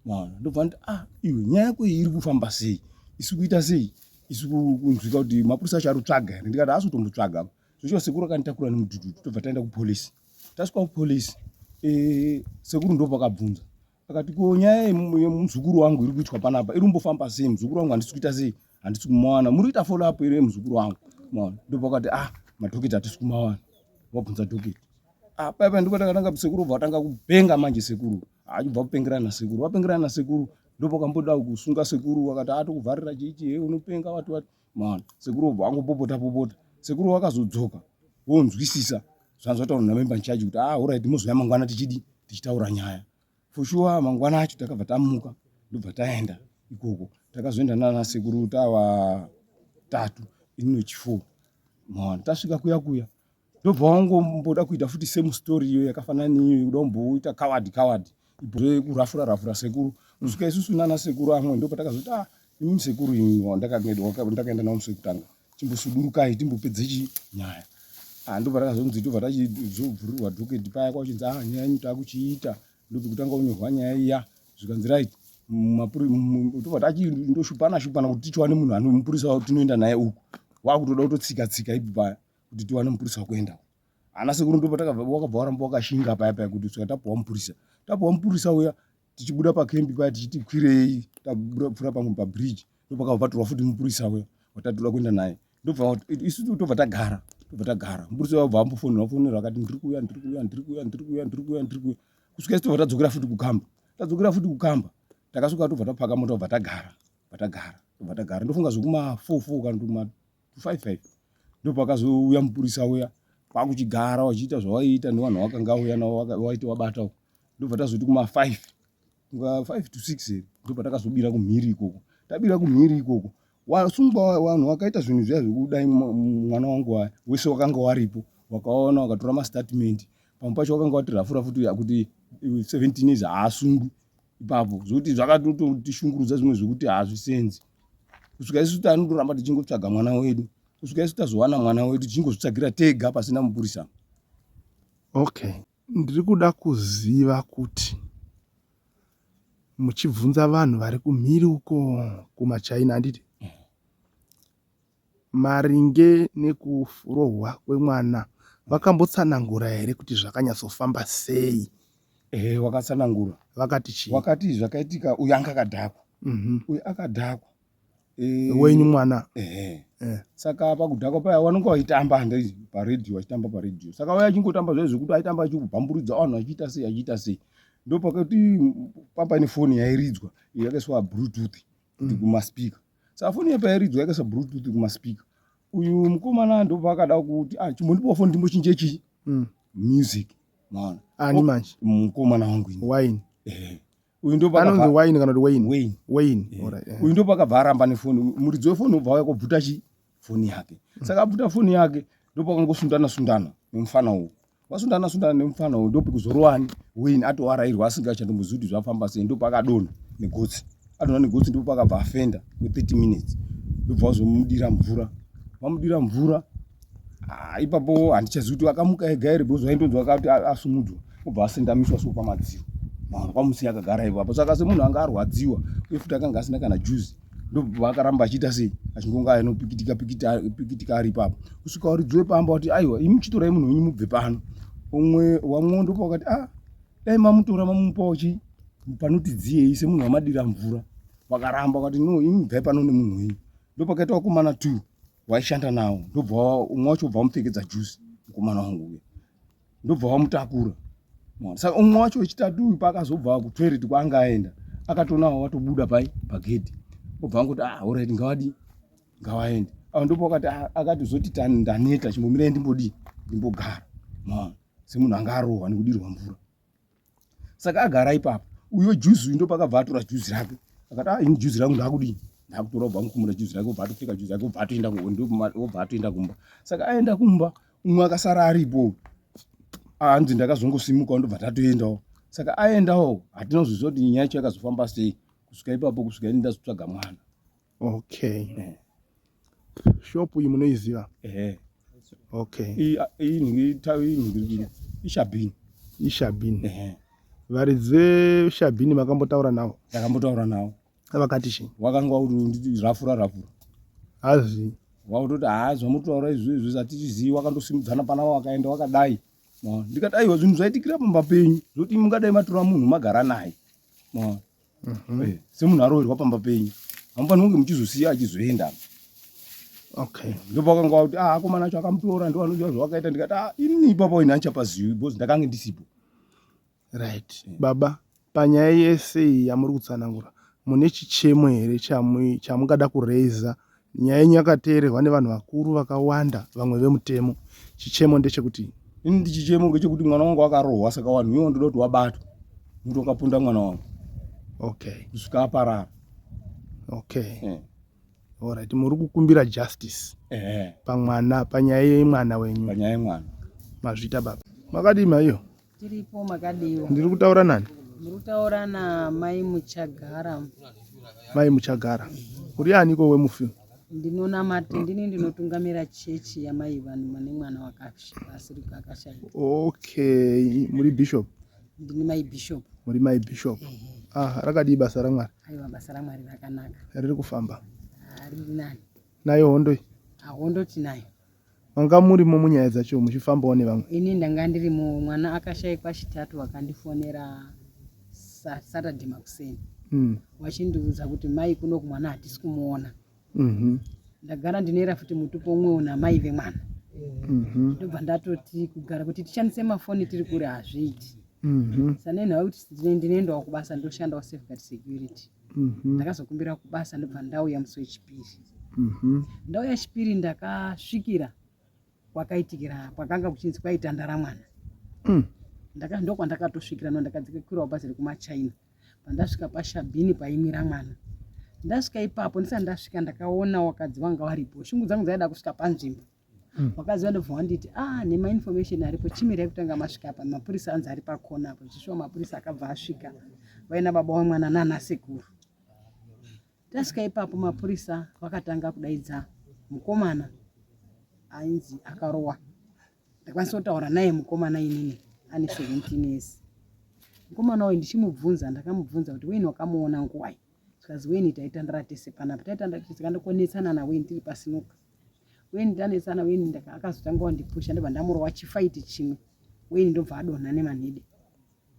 Speaker 3: maona ndobva nditi iwe nyaya yako iyi iri kufamba sei isi kuita sei isi kunzwika kuti mapurisa acho ari kutsvaga here ndikati asi kutombotsvaga zvochiwa sekuru akanditakura nemudhudhudhu tobva taenda kupolisi tasvika kupolisi sekuru ndo pakabvunza akati ko nyaya yemuzukuru wangu iri kuitwa panapa iri kumbofamba sei muzukuru wangu handisi kuita sei handisi kumuwana muri kuita follow up ere muzukuru wangu maona ndo pakati madhokita hatisi kumawana wabvunza dhokita paipa ndipo takatanga sekuru obva watanga kupenga manje sekuru achibva kupengerana nasekuru wapengerana nasekuru ndipo kamboda kusunga sekuru wakati atokuvharira chichi unopenga wati maona sekuru obva angopopota sekuru wakazodzoka wonzwisisa zvanzi wataura namemba nchaji kuti alright muzoya mangwana tichitaura nyaya foshuwa mangwana acho takabva tamuka ndobva taenda ikoko takazoenda nana sekuru tava 3 inino 4 maona tasvika kuya ndobva wangomboda kuita futi same story iyo yakafanana niyo kuda kumboita coward kurafura sekuru kusvika isusu nana sekuru amwe ndopa takazoti imi musekuru imi ndakaenda nawo musi wekutanga chimbosudurukai timbopedze nyaya ndobva takazonzi tobva tachizovhurirwa dhoketi paya kwachinzi nyaya yenyu takuchiita ndobvekutanga unyorwa nyaya iya zvikanzi right tobva tachindoshupana kuti tichiwane munhu ano mupurisa wa tinoenda naye uku wakutoda kutotsika ipi paya kuti tiwane mupurisa wakuenda ana sekuru ndobva wakabva waramba wakashinga paya kuti saka tapuwa mupurisa uya tichibuda pakembi paya tichiti kwirei tapfuura pamwe pabridge ndopakabvatorwa futi mupurisa uya watatoda kuenda naye ndobva isu tobva tagara mupurisa wabva ambofonera akati ndiri kuuya kusvika isi tobva tadzokera futi kukamba takasvika tobva tapaka mota tobva tagara ndofunga zvekuma4 kana kuma5 ndopakazouya mupurisa uya kwakuchigara wachiita zvawaiita nevanhu wakanga auya navo waiti wabatawo ndobva tazoti kuma5 to 6 ndobva takazobira kumhiri ikoko tabira kumhiri ikoko wasungwa vanhu wakaita zvinhu zviya zvekudai mwana wangu waya wese wakanga waripo wakaona wakatora mastatement pamwe pacho wakanga wati rafura futi kuti 17 years haasungwi ipapo zvokuti zvakatotishungurudza zvimwe zvekuti haazvisenzi kusvika isu tanondoramba tichingotsvaga mwana wedu kusvika isu tazowana mwana wedu tichingozvitsvagira tega pasina mupurisa.
Speaker 4: Okay, ndiri kuda kuziva kuti muchibvunza vanhu vari kumhiri uko kumachaina handiti maringe nekurohwa kwemwana vakambotsanangura here kuti zvakanyatsofamba sei?
Speaker 3: Wakatsanangura.
Speaker 4: Vakati chii?
Speaker 3: Wakati zvakaitika uyu anga akadhakwa. Uyu akadhakwa.
Speaker 4: Wenyu mwana?
Speaker 3: Saka pakudhakwa paya wanonga waitamba paredhiyo achitamba paredhiyo. Saka waya achingotamba zvekuti aitamba achibvamburudza vanhu achiita sei. Ndopakati pamba nefoni yairidzwa yakaiswa bluetooth kuti kumaspika. Saka foni yapairidzwa yakaiswa bluetooth kumaspika. Uyu mukomana ndobva akada kuti chimbondipawo foni ndimbochinje music. Mwana.
Speaker 4: Ani manje?
Speaker 3: Mukomana wangu.
Speaker 4: Wine.
Speaker 3: Uyu ndopaka
Speaker 4: anonzi wine kana kuti Wayne.
Speaker 3: Uyu ndopakabva aramba nefoni. Muridzi wefoni ubva wakabvuta foni yake. Saka abvuta foni yake ndopakangosundana nemufana uyu. Vasundana nemufana uyu ndopekuzorowani Wayne atoarairwa asingachandombozivi kuti zvafamba sei ndopakadonha negotsi. Adonha negotsi ndopakabva afenda kwe30 minutes. Ndobva wazomudira mvura. Vamudira mvura. Ipapo handichazivi kuti akamuka ega here because vaindonzwa akati asumudwa. Obva asendamiswa so pamadziro. Pamusi akagara ipapo. Saka semunhu anga arwadziwa uye futi akanga asina kana juice. Ndobva akaramba achiita sei achingonga anopikitika ari ipapo. Kusvika uridzwe pamba kuti aiwa imi chitorai munhu wenyu mubve pano. Wamwe ndopa wakati dai mamutora mamupawo panoti dziyei semunhu wamadira mvura. Wakaramba wakati no imi bve pano nemunhu wenyu. Ndopakaita vakomana 2 waishanda nawo. Ndobva umwe wacho ubva amupfekedza juice mukomana wangu uya. Ndobva wamutakura. Saka umwe wacho wechitatu pakazobva kutoilet kwaanga aenda akatonawo watobuda pagedhi. Obva angoti alright ngawaende. Ndipo akati zoti ndaneta chimbomirai ndimbogara. Semunhu anga arohwa nekudirwa mvura. Saka agara ipapo. Uyo juice ndopakabva atora juice rake. Akati ini juice rangu ndakutora obva amukumura juice rake obva atopfeka juice rake obva atoenda kumba. Saka aenda kumba umwe akasara aripo. Hanzi ndakazongosimuka ndobva tatoendawo. Saka aendawo hatinozviziva kuti nyaya yacho yakazofamba sei. Kusvika ipapo kusvika ndazotsvaga mwana.
Speaker 4: Okay. Shopu iyi munoiziva? Okay. Ishabhini. Varidzi Shabhini makambotaura navo?
Speaker 3: Ndakambotaura navo.
Speaker 4: Vakati chii?
Speaker 3: Wakanga kuti rafura.
Speaker 4: Hazi.
Speaker 3: Wakutoti zvamutotaura izvi hatichizivi wakandosimudzana panavo wakaenda wakadai. Ndikati aiwa zvinhu zvaitikira pamba penyu zvokuti mungadai matora munhu magara naye. Semunhu arohwerwa pamba penyu. Hamufaniri kunge muchizosiya achizoenda.
Speaker 4: Okay.
Speaker 3: Ndopakanga kuti akomana acho akamutora ndiwo anoziva zvawakaita. Ndikati ini ipapo ine handichapazivi because ndakanga ndisipo.
Speaker 4: Right. Baba, panyaya yese yamuri kutsanangura mune chichemo here chamungada kureza? Nyaya yenyu yakateererwa nevanhu vakuru vakawanda vamwe vemutemo. Chichemo ndechekuti
Speaker 3: ini chichemo ngechekuti mwana wangu akarohwa saka vanhu iwo ndoda kuti wabatwa. Muntu akapunda mwana wangu.
Speaker 4: Okay.
Speaker 3: Kusvika aparara.
Speaker 4: Okay. Alright, muri kukumbira justice. Panyaya yemwana wenyu.
Speaker 3: Panyaya yemwana.
Speaker 4: Mazvita baba. Makadima iyo?
Speaker 2: Tiripo makadiwa.
Speaker 4: Ndiri kutaura nani?
Speaker 2: Ndiri kutaura naMai Muchagara.
Speaker 4: Mai Muchagara. uri aniko wemufi?
Speaker 2: Ndinonamata ndini ndinotungamira chechi yamai vanhu vane mwana wakasirika akashaika.
Speaker 4: Okay, muri bishop?
Speaker 2: Ndini mai bishop.
Speaker 4: Muri mai bishop. Rakadi basa raMwari?
Speaker 2: Aiwa, basa raMwari rakanaka.
Speaker 4: Riri kufamba?
Speaker 2: Riri nani.
Speaker 4: Nayo hondo?
Speaker 2: Hondo tinayo.
Speaker 4: Wanga murimo munyaya dzacho muchifambawo nevamwe?
Speaker 2: Ini ndanga ndirimo, mwana akashaikwa chitatu wakandifonera Saturday makuseni. Wachindiudza kuti mai kuno kumwana hatisi kumuona. Ndagara ndinera futi mutupo umwe una mai vemwana. Ndobva ndatoti kugara kuti tishandise mafoni tiri kure hazviiti. Sanenhau kuti ndinoendawo kubasa ndoshandawo safeguard security. Ndakazokumbira kubasa ndobva ndauya musi wechipiri. Ndauya chipiri ndakasvikira kwakaitikira kwakanga kuchinzi kwaitandara mwana. Ndokwandakatosvikira ndakadzikwirawo bhazi rekumaChina. Pandasvika paShabhini paimira mwana. Ndasvika ipapo ndisati ndasvika ndakaona wakadzi wanga waripo. Shungu dzangu dzaida kusvika panzvimbo. Wakadzi wandobva wanditi nema information aripo, chimirai kutanga masvika apa. Mapurisa anzi ari pakona apo. Chishuwa mapurisa akabva asvika. Vaina baba wamwana nana sekuru. Tasvika ipapo mapurisa vakatanga kudaidza mukomana ainzi akarowa. Ndakwanisa kutaura naye mukomana inini ane 17 years. Mukomana uyu ndichimubvunza, ndakamubvunza kuti weini wakamuona nguwai? Zvikazi weini taitandara tese panapa. Taitandara tese kandokonetsana naweini tiri pasinuka. Weini tanetsana weini akazotanga wandipusha ndobva ndamurova chifaiti chimwe. Weini ndobva adonha nemanhede.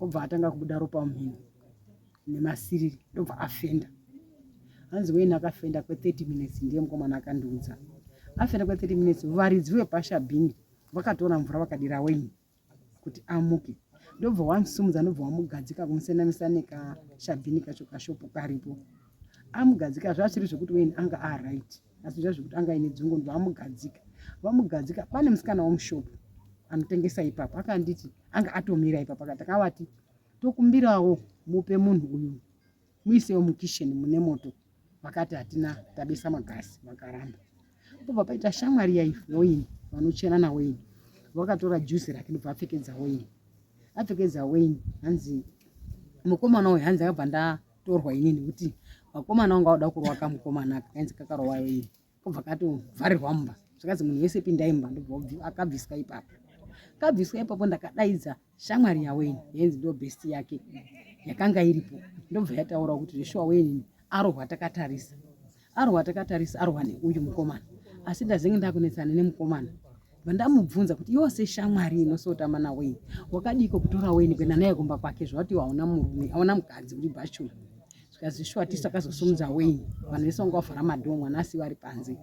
Speaker 2: Obva atanga kubuda ropa mumhino nemasiriri ndobva afenda. Hanzi weini akafenda kwe30 minutes ndiye mukomana akandiudza. Afenda kwe30 minutes varidzi vepaShabhini vakatora mvura vakadira weini kuti amuke. Ndobva wamusumudza ndobva wamugadzika kumusenamisa nekaShabhini kacho kashopu karipo. Amugadzika zvachiri zvokuti weini anga right. Asi zvazvokuti anga ine dzungu ndobva amugadzika. Vamugadzika pane musikana womushopu anotengesa ipapo akanditi anga atomira ipapo akati akavati tokumbirawo mupe munhu uyu muisewo mukisheni mune moto. Vakati hatina tabisa magasi vakaramba. Pobva paita shamwari yaweini vanochena naweini. Vakatora juice rake ndobva apfekedza weini. Apfekedza weini hanzi mukomana uyu hanzi akabva ndatorwa inini kuti vakomana vanga vada kurwa kamukomana kanzi kakarowa weini. Kobva katovharirwa mumba. Zvikazi munhu wese pindai mumba. Ndobva akabviswa ipapo. Kabviswa ipapo ndakadaidza shamwari yaweini yenzi ndo best yake yakanga iripo. Ndobva yataura kuti zveshuwa weini arohwa takatarisa. Arohwa neuyu mukomana. Asi ndazenge ndakunetsana nemukomana. Vandamubvunza kuti iwo seshamwari inosotama naweini wakadiko kutora weini kuenda naye kumba kwake zvati hauna murume hauna mukadzi uri bachuru. Zvikazi shuwa tisakazosumudza weini. Vanhu vese vanga vavhara madhoo mwana asi vari panze.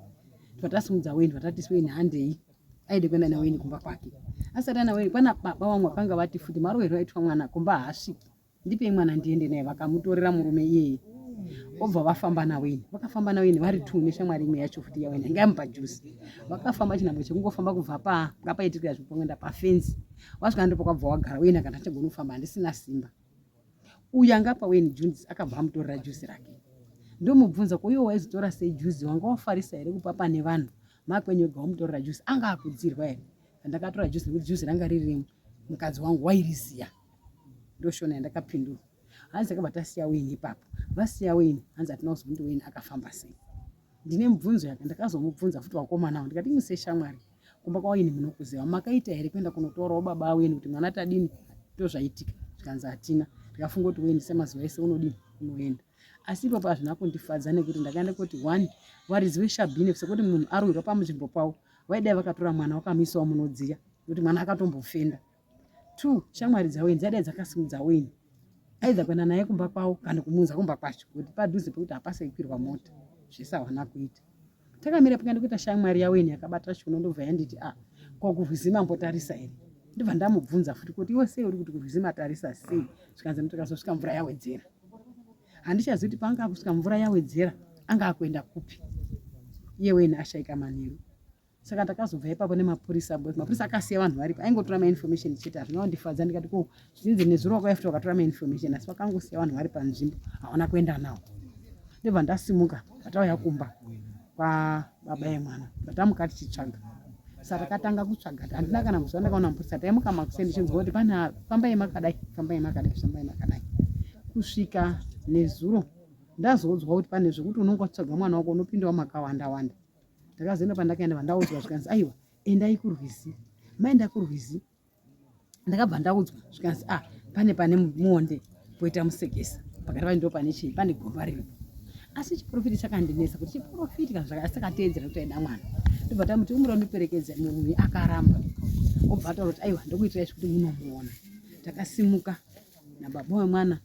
Speaker 2: Twatasumudza weini vatati weini handei aide kuenda naweini kumba kwake. Asati ana weini pana baba vamwe vakanga vati futi maroverwo aitwa mwana kumba haasviki. Ndipei mwana ndiende naye vakamutorera murume iyeye. Obva vafamba naweini. Vakafamba naweini vari 2 neshamwari imwe yacho futi yaweini ngamupa juice. Vakafamba chinhambo chekungofamba kubva ngapaitika zvipongenda pafenzi. Wasvika ndipo kwabva wagara weini akati achagona kufamba handisina simba. Uyu angapa weini juice akabva amutorera juice rake. Ndomubvunza ko iwe waizotora sei juice wanga wafarisa here kupa pane vanhu makwenyu ga wamutorera juice anga akudzirwa here. Ndakatora juice nekuti juice ranga riri mukadzi wangu wairiziya. Ndoshona ndakapindura. Hanzi akabva tasiya weini ipapo. Vasiya weini hanzi hatina kuzoti weini akafamba sei. Ndine mubvunzo yake ndakazomubvunza futi wakomana wangu ndikati muse shamwari kumba kwaweini munokuziva makaita here kuenda kunotorawo baba weini kuti mwana tadini tozvaitika. Zvikanzi hatina. Ndikafunga kuti weini semazuva ese unodini unoenda. Asi ipapo hazvina kundifadza nekuti ndakaenda kuti 1 varidzi veShabhini sekuti munhu arwirwa pamunzvimbo pavo vaidai vakatora mwana vakamisawo munodziya kuti mwana akatombofenda. 2 shamwari dzaweini dzadai dzakasimudza weini aidza kuenda naye kumba kwavo kana kumuunza kumba kwacho kuti padhuze pekuti hapasaikwirwa mota. Zvese havana kuita. Takamira pakaenda kuita shamwari yaweini yakabata chiuno ndobva yanditi kwakurwizi mambotarisa here. Ndobva ndamubvunza futi kuti iwe sei uri kuti kurwizi matarisa sei. Zvikanzi mutakazosvika mvura yawedzera. Handichazivi kuti panga kusvika mvura yawedzera anga akuenda kupi. Iye weini ashaika manheru. Saka ndakazobva ipapo nemapurisa. Mapurisa akasiya vanhu varipo aingotora mainformation chete hazvina kundifadza ndikati ko zvinzi nezuro wakaifita wakatora mainformation asi vakangosiya vanhu vari panzvimbo hawana kuenda nawo. Ndobva ndasimuka patauya kumba kwababa emwana ndatamuka tichitsvaga. Saka takatanga kutsvaga handina kana muzuva ndakaona mapurisa taimuka makuseni ndichinzwa kuti pana fambai makadai kusvika nezuro ndazodzwa kuti pane zvekuti unonga utsvaga mwana wako unopindawo makawanda wanda. Ndakazoenda pandakaenda vandaudzwa zvikanzi aiwa endai kurwizi. Maenda kurwizi ndakabva ndaudzwa zvikanzi pane muonde poita musekesa pakati pacho ndo pane chii pane gomba riripo. Asi chiprofiti chakandinesa kuti chiprofiti kana zvakasakateedzera kuti aida mwana. Ndobva tamuti umuro ndiperekedza munhu akaramba. Obva ataura kuti aiwa ndokuitirai kuti munomuona. Takasimuka nababa wemwana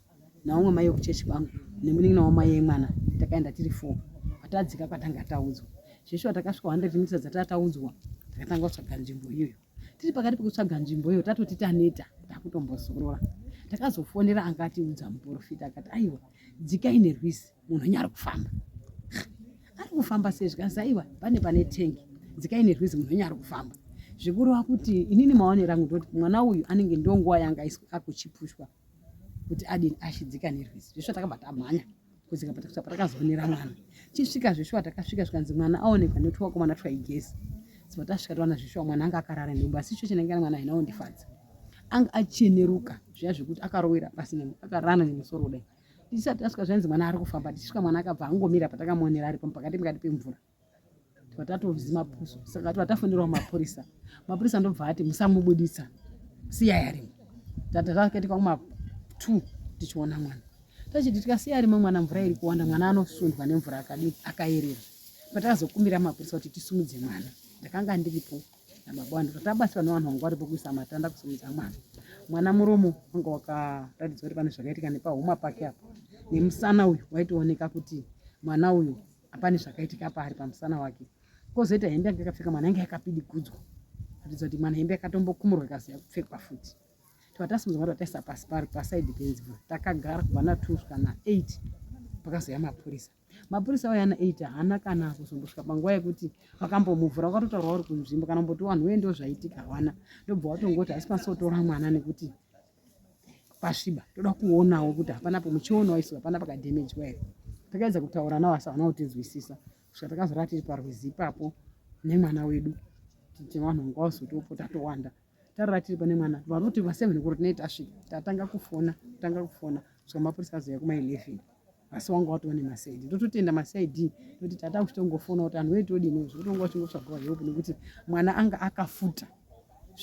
Speaker 2: naumwe mai wekuchechi kwangu nemunin'ina wamai yemwana takaenda tiri 4 patadzika kwatanga taudzwa. Zveshuwa takasvika 100 mita dzataudzwa takatanga kutsvaga nzvimbo iyoyo. Tiri pakati pekutsvaga nzvimbo iyoyo tatoti taneta takutombozorora. Takazofonera angatiudza muprofita akati aiwa dzikai nerwizi munhu nyari kufamba. Ari kufamba sei zvikanzi aiwa pane tengi dzikai nerwizi munhu nyari kufamba. Zvikuru akuti inini maonera angu ndoti mwana uyu anenge ndonguwa yanga akuchipushwa kuti adini ashidzika nerwizi. Zveshuwa takabva tamhanya kusvika patakazoonera mwana. Chisvika zveshuwa takasvika zvikanzi mwana aonekwa netiwako mwana twaigezi. Saka tasvika taona zveshuwa mwana anga akarara ndomba asi icho chinenge mwana inondifadza. Anga acheneruka zviya zvekuti akarowera pasi akarana nemusoro kudai. Tisati tasvika zvanzi mwana ari kufamba tisvika mwana akabva angomira patakamuonera ari pakati pemvura. Tatoziva mapuso saka tatafonerawo mapurisa. Mapurisa ndobva ati musamubuditsa siyai arimo. Tatakati kwama 2 tichiona mwana. Tachiti tikasiya arimo mwana mvura iri kuwanda mwana anosundwa nemvura akayerera. Patakazokumbira mapurisa kuti tisumudze mwana. Ndakanga ndiripo nababa wangu tabatsirwa nevanhu vangu varipo kuisa matanda kusumudza mwana. Mwana muromo wanga wakaratidzwa kuti pane zvakaitika nepahuma pake apo. Nemusana uyu waitooneka kuti mwana uyu apane zvakaitika paari pamusana wake. Kozoita hembe yanga yakapfeka mwana yanga yakapidigudzwa. Kuratidza kuti mwana hembe yakatombokumurwa ikaziya kupfekwa futi. Tatasimudza mwana taisa pasi pari pasaidi penzimvura. Takagara kubva na 2 kusvika na 8 pakazoya mapurisa. Mapurisa aya na 8 haana kana kuzombosvika panguva yekuti vakambomuvhura vakatotaura uri kunzvimbo kana mboti wanhu weye ndo zvaitika hawana. Ndobva watongoti asi pasotora mwana nekuti pasviba toda kuonawo kuti hapana muchiona waiswa hapana pakadhemejiwa here. Takaedza kutaura nawo asi havana kutizwisisa. Kusvika takazorara tiri parwizi ipapo nemwana wedu kuti vanhu ngavazotopo tatowanda. Tarara tiri pane mwana vanoti va7 kuti tinei tasvika tatanga kufona kusvika mapurisa azoya kuma 11. Asi wanga watoone masaidi. Ndototenda masaidi kuti tata kuchitongofona kuti anhu wetu odini zvotonga chingotsvagwa help nekuti mwana anga akafuta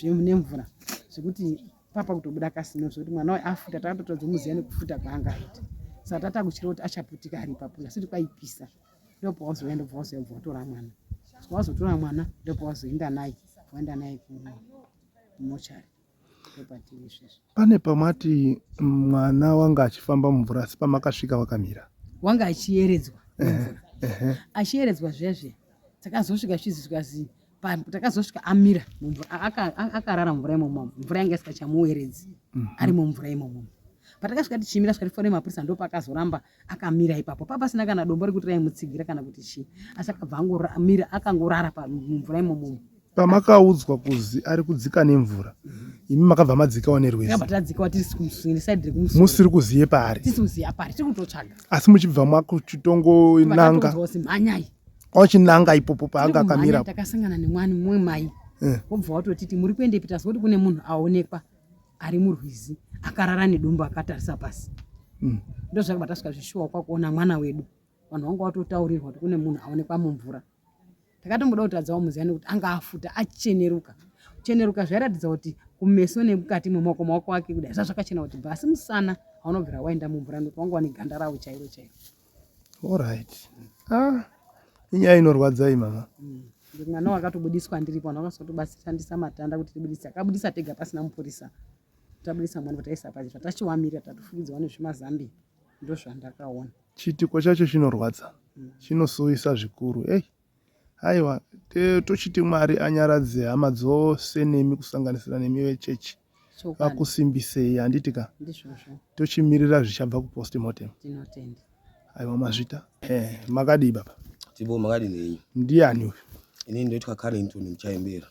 Speaker 2: nemvura zvekuti papa kutobuda kasino zvekuti mwana waye afuta takatotodza muziya nekufuta kwaanga aita. Saka tata kuchira kuti achaputika ari ipapo asi kuti kwaipisa. Ndipo wazoenda watora mwana. Wazotora mwana ndipo wazoenda naye kumochari.
Speaker 4: Pane pamati mwana wanga achifamba mumvura asi pamakasvika wakamira.
Speaker 2: Wanga achieredzwa mumvura. Achieredzwa zvezve. Takazosvika chizizikazi takazosvika amira mumvura akarara mvura imomo. Mvura yanga isikachamuweredzi. Ari mumvura imomo. Patakasvika tichimira svikati fone mapurisa ndo pakazoramba akamira ipapo. Papasina kana dombo rekuti raimutsigira kana kuti chi. Asi akabva angomira akangorara mumvura imomo.
Speaker 4: Pamakaudzwa kuzi ari kudzika nemvura. Imi makabva madzikawo nerwizi.
Speaker 2: Tadzikawo tiri kumusini rekumusoro.
Speaker 4: Musiri kuziye pari.
Speaker 2: Tisiziya pari tiri kutotsvaga.
Speaker 4: Asi muchibva mwakuchitongo nanga.
Speaker 2: Manyai.
Speaker 4: Ochinanga ipopo paanga akamira.
Speaker 2: Takasangana nemwani mumwe mai. Wobva watotiti muri kuende pita kuti kune munhu aonekwa ari murwizi akarara nedumbu akatarisa pasi. Ndo zvakabva tasvika zvishuwa kwakuona mwana wedu. Vanhu vanga watotaurirwa kuti kune munhu aonekwa mumvura. Takatomboda kutadzawo muziyani kuti anga afuta acheneruka. Cheneruka zvairatidza kuti kumeso nemukati mwemaoko ake kudai zvakachena kuti basi musana haunobvira waenda mumvura ndokuti wanga wane ganda rawo chairo.
Speaker 4: Alright. Inyaya inorwadza mama.
Speaker 2: Mwana wakatobudiswa ndiripo vanhu vakasotobashandisa matanda kuti tibudise. Akabudisa tega pasina mupurisa. Tabudisa mwana taisa pachi tachiwamira tatofukidzwa nezvimazambi. Ndo zvandakaona.
Speaker 4: Chitiko chacho chinorwadza. Chinosoisa zvikuru. Aiwa tochiti Mwari anyaradze hama dzose nemi kusanganisira nemi vechechi. Vakusimbisei handitika.
Speaker 2: Ndizvozvo.
Speaker 4: Tochimirira zvichabva kupostmortem.
Speaker 2: Tinotenda.
Speaker 4: Aiwa mazvita. Makadi baba.
Speaker 1: Tibo makadi nei.
Speaker 4: Ndiani uyu?
Speaker 1: Ini ndoitwa Carrington muchaimbera.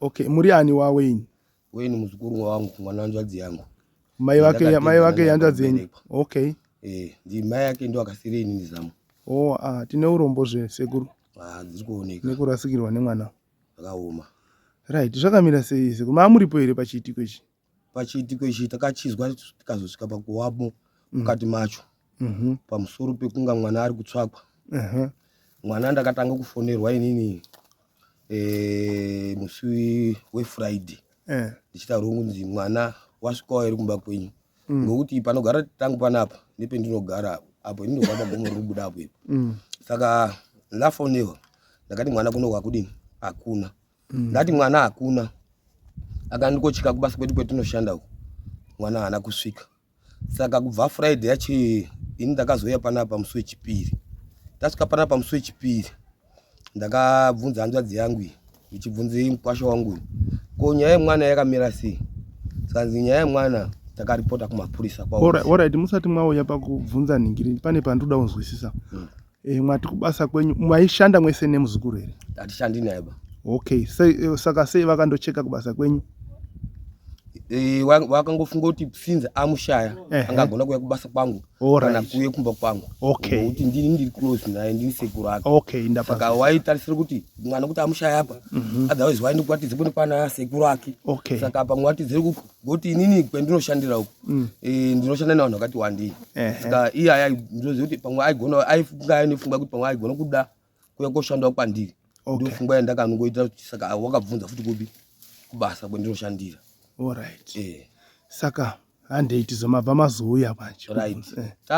Speaker 4: Okay, muri ani waweni?
Speaker 1: Weni muzukuru wangu mwana wanzvadzi yangu.
Speaker 4: Mai wake yanzvadzi yenyu. Okay.
Speaker 1: Ndi mai yake ndo akasire ini nizamu.
Speaker 4: Tine urombo sekuru.
Speaker 1: Dziri kuoneka.
Speaker 4: Nekurasikirwa nemwana.
Speaker 1: Zvakaoma.
Speaker 4: Right, zvakamira sei sekuru? Maamuripo here pachitiko ichi?
Speaker 1: Pachitiko ichi takachizwa tikazosvika pakuwapo mukati macho. pamusoro pekunga mwana ari kutsvakwa. Mwana ndakatanga kufonerwa inini musi weFriday ndichitaura kunzi mwana wasvikawo iri kumba kwenyu, ngokuti panogara tangu panapa nependinogara apo ndinogara pagomo riri kubuda apo ipo. Saka ndafonerwa ndakati mwana kunoka kudini hakuna. Ndati mwana hakuna, akandikochika kubasa kwedu kwetinoshanda uko, mwana haana kusvika. Saka kubva Friday yacho ini ndakazouya panapa musi wechipiri. Ndasvika panapa musi wechipiri ndakabvunza hanzvadzi yangu ndichibvunze mukwasha wangu, ko nyaya yemwana yakamira sei? Sanzi nyaya yemwana takaripota kumapurisa kwawo.
Speaker 4: Alright, musati mwauya pakubvunza ningiri pane pandoda kunzwisisa. Mwati kubasa kwenyu mwaishanda mwese nemuzukuru here?
Speaker 1: Hatishandi naye ba.
Speaker 4: Okay, saka sei vakandocheka kubasa kwenyu?
Speaker 1: Wakangofunga kuti sinza amushaya angagona kuuya kubasa kwangu kana kuuya kumba kwangu. Ngokuti ndini ndiri close naye, ndini sekuru ake.
Speaker 4: Okay, ndapasa.
Speaker 1: Saka waitarisira kuti mwana kuti amushaya apa, otherwise waende kwatize kuti pana sekuru ake. Saka apa mwatizire kuti inini kwendinoshandira uko ndinoshanda navanhu vakati wandei. Saka iye ndinoziva kuti pamwe aifunga kuti pamwe aigona kuda kuuya koshandawo kwandiri. Ndofunga yandakanongoita kuti saka wakabvunza futi kupi kubasa kwendinoshandira.
Speaker 4: Alright. Saka handei tizomabva mazouya manje.
Speaker 1: Right.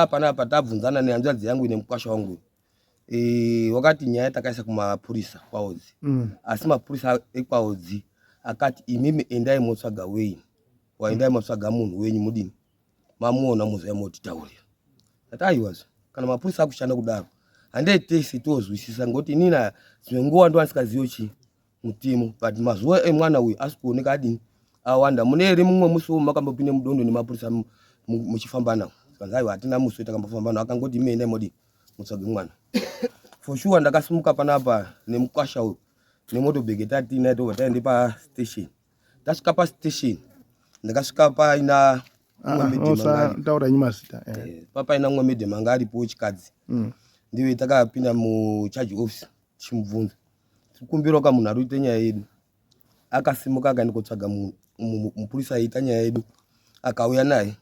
Speaker 1: Panapa tabvunzana nehanzvadzi yangu nemukwasha wangu. Wakati nyaya takaisa kumapurisa kwaodzi. Asi mapurisa ekwaodzi akati imimi endai motsvaga wenyu. Waendai motsvaga munhu wenyu mudini. Mamuona muzoya motitaurira. Tataiwazvo. Kana mapurisa akushanda kudaro, handei tese tozwisisa ngoti inina dzimwe nguva ndo andisikazivi chi mutemo, but mazuva emwana uyu asi kuoneka adini awanda. Mune here mumwe musi makambopinde mudondo nemapurisa muchifamba nawo. Saka aiwa hatina musi takambofamba nawo, akangoti ime endai modi mutsvage mwana. For sure ndakasimuka panapa nemukwasha uyu nemotobhegi tatina tobva taende pastation. Tasvika pastation ndakasvika paina
Speaker 4: taura nyimazita.
Speaker 1: Papaina mumwe medhema anga aripo wechikadzi. Ndiwe takapinda mucharge office tichimubvunza tikumbira ka munhu ari kuita nyaya yedu. Akasimuka akaenda kotsvaga mupurisa aiita nyaya yedu, akauya naye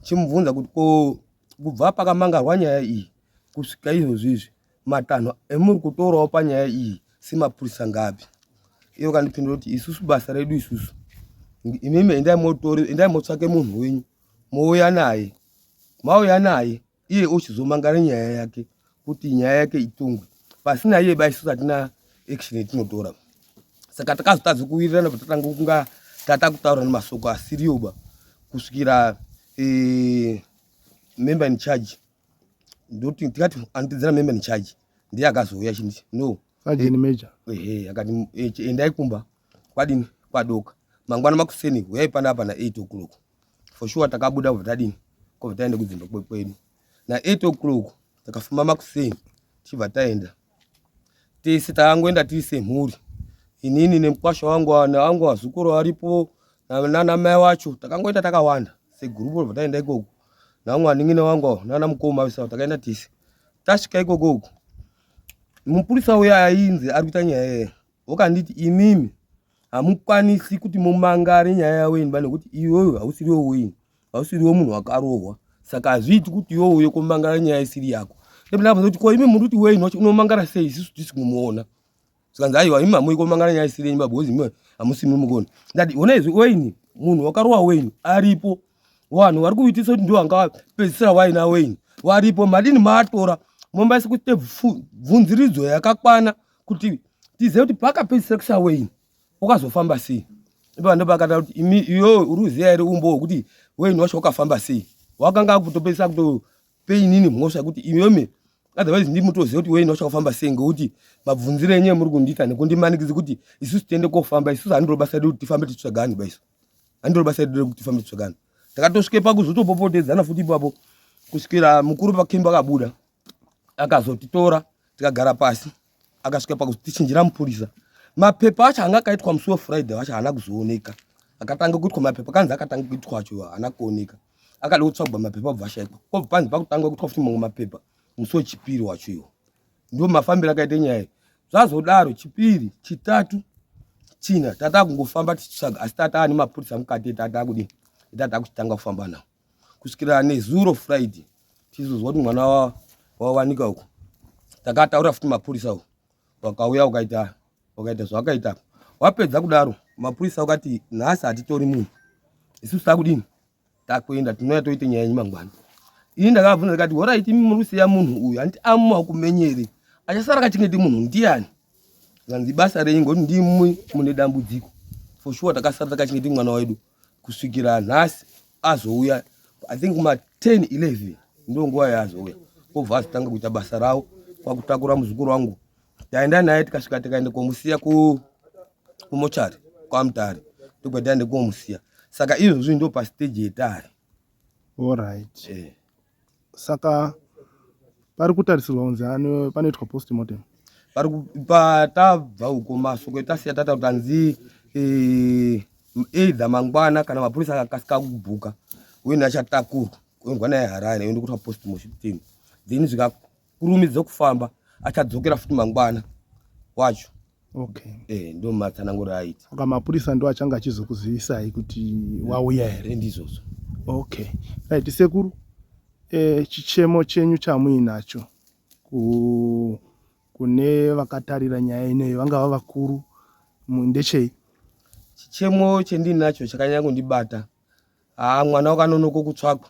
Speaker 1: chimubvunza kuti ko kubva pakamangarwa nyaya iyi kusvika izvozvizvi matanho emuri kutorawo panyaya iyi semapurisa ngapi? Iye akandipindura kuti isusu basa redu isusu imimi endai motsvake munhu wenyu mouya naye. Mauya naye iye ochizomangara nyaya yake kuti nyaya yake itungwe. Pasina iye isusu hatina action yetinotora. Saka takazotadza kuwirirana patatanga kunga tatakutaura nemasoko asiriyo ba kusvikira member in charge ndoti tikati andidzira member in charge ndiye akazouya chinditi no
Speaker 4: sergeant major
Speaker 1: akati endai kumba kwadini kwadoka mangwana makuseni uyai panapa na 8 o'clock. For sure takabuda kubva tadini kubva taenda kudzimba kwedu na 8 o'clock takafamba makuseni tichibva taenda tese takangoenda tiri semhuri, inini nemukwasha wangu wazukuru varipo nana mai wacho takangoita takawanda segurupu robva taenda ikoko namwe anin'ina wangu nana mukoma visa takaenda tese. Tasvika ikoko mupurisa uya ainzi ari kuita nyaya wakanditi imimi hamukwanisi kuti mumangare nyaya yawenyu nekuti iyoyo hausiriwo wenyu, hausiriwo munhu wakarohwa. Saka hazviiti kuti iwowo uye kumangara nyaya isiri yako. Ndabvunza kuti ko imi muri kuti wenyu unomangara sei isusu tisi kumuona? Saka aiwa imi hamui kumangara nyaya isiri yenyu babhozi imi hamusi mumugoni. Ndati ona izvi wenyu munhu wakarohwa wenyu aripo, vanhu vari kuitisa kuti ndiwo angapedzisira waina wenyu varipo, madini maatora mombaisa kuite bvunziridzo yakakwana kuti tizive kuti pakapedzisira kusa wenyu wakazofamba sei. Ipa ndo pakata kuti imi iyo uri kuziya here umbo hwekuti wenyu wacho wakafamba sei, wakanga kutopedzisa kutope inini mhosva kuti imimi otherwise ndimutoziva kuti wenyu wacho wakafamba sei, ngekuti mabvunzire enyu muri kundiita nekundimanikidza kuti isusu tiende kofamba. Isusu handiro basa redu kuti tifambe tichitsvagani baiso, handiro basa redu kuti tifambe tichitsvagani. Takatosvike pakuzotopopotedzana futi ipapo kusvikira mukuru pakemba akabuda akazotitora tikagara pasi, akasvika pakutichinjira mupurisa. Mapepa acho anga akaitwa musi weFriday wacho haana kuzooneka. Akatanga kuitwa mapepa kanzi akatanga kuitwa acho haana kuoneka. Akada kutsvagwa mapepa obva ashayikwa. Kobva panzi pakutanga kuitwa futi mamwe mapepa musi wechipiri wacho iwo. Ndio mafambiro akaita nyaya. Zvazodaro chipiri, chitatu, china tata kungofamba tichitsvaga asi tata ane mapurisa mukati tata kudini tata kuchitanga kufamba nawo kusvikira nezuro Friday tizozwa kuti mwana wawanika uko. Takataura futi mapurisa uko. Wakauya ukaita zvakaita. Wapedza kudaro mapurisa wakati nhasi hatitori munhu. Isusu takudini? Takuenda tinouya toite nyaya yenyu mangwana. Ini ndakabvunza ndikati alright muri kusiya munhu uyu handiti amumakumenyere. Achasara kachengeti munhu ndiani? Nganzi basa renyu ngoti ndimwe mune dambudziko. For sure takasara takachengeti mwana wedu kusvikira nhasi azouya. I think kuma 10-11 ndo nguva yaazouya. Obva azotanga kuita basa rawo kwakutakura muzukuru wangu. Taenda naye tikasvika tikaenda komusiya kumochari kwaMutare. Ndokwa taenda komusiya. Saka izvozvi ndo pastage yetare.
Speaker 4: Alright. Saka pari kutarisirwa kunzi panoitwa postmortem.
Speaker 1: Patabva uko masoko etasiya tata kuti hanzi either mangwana kana mapurisa akakasika kubhuka uye achatakurwa kuendwa naye Harare oenda kuitwa postmortem. Then zvikakurumidza kufamba achadzokera futi mangwana wacho.
Speaker 4: Okay.
Speaker 1: Ndo matsananguro aita.
Speaker 4: Saka mapurisa ndo achanga achizokuzivisai kuti wauya here.
Speaker 1: Ndizvozvo.
Speaker 4: Okay. Right, sekuru. Chichemo chenyu chamuinacho kune vakatarira nyaya ineyo vangava vakuru ndechei?
Speaker 1: Chichemo chendinacho chakanyanya kundibata. Mwana wakanonoko kutsvakwa.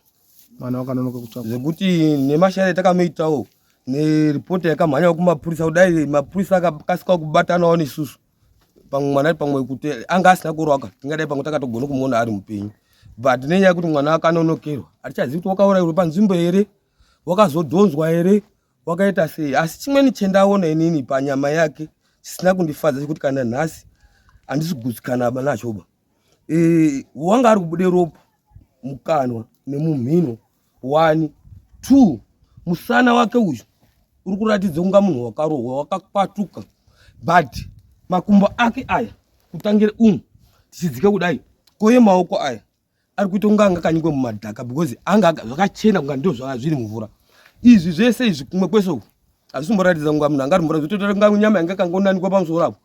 Speaker 4: Mwana wakanonoko kutsvakwa.
Speaker 1: Zvekuti nemashare takameitawo neripoti yakamhanya kumapurisa kudai mapurisa akakasika kubatanawo nesusu. Pamwe mwana pamwe kuti anga asina kurwaka tingadai pamwe takatogona kumuona ari mupenyu. But nenyaya yekuti mwana wakanonokerwa hatichazivi kuti wakaurayiwa panzvimbo here, wakazodhonzwa here, wakaita sei. Asi chimweni chendaona inini panyama yake chisina kundifadza chekuti kana nhasi handisi kugutsikana nachoba. Wanga ari kubude ropa mukanwa nemumhino 1 2 musana wake uyu uri kuratidza kunga munhu wakarohwa wakakwatuka. But makumbo ake aya kutangira tichidzika kudai koye maoko aya ari kuita kunga angakanyikwe mumadhaka because anga zvakachena kunga ndo zviri mvura. Izvi zvese izvi kumwe kwese uku hazvisimboratidza kunga munhu angari mvura zvototora kunga nyama yanga kangonanikwa pamusoro apo.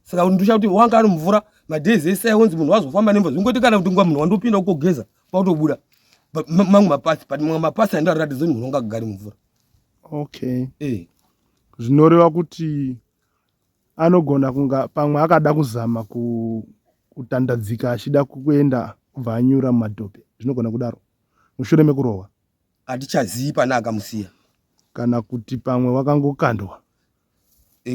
Speaker 1: Saka ndosha kuti wanga ari mvura madhezi ese aonzi munhu wazofamba nemvura zvingoti kana kuti kunga munhu wandopinda kugeza pautobuda mamwe mapasi but mamwe mapasi aenda ratidza munhu wanga agari mvura.
Speaker 4: Okay. Zvinoreva kuti anogona kunga pamwe akada kuzama kutandadzika achida kuenda kubva anyura mumadhope. Zvinogona kudaro mushure mekurohwa.
Speaker 1: Hatichazivi pana akamusiya.
Speaker 4: Kana kuti pamwe wakangokandwa.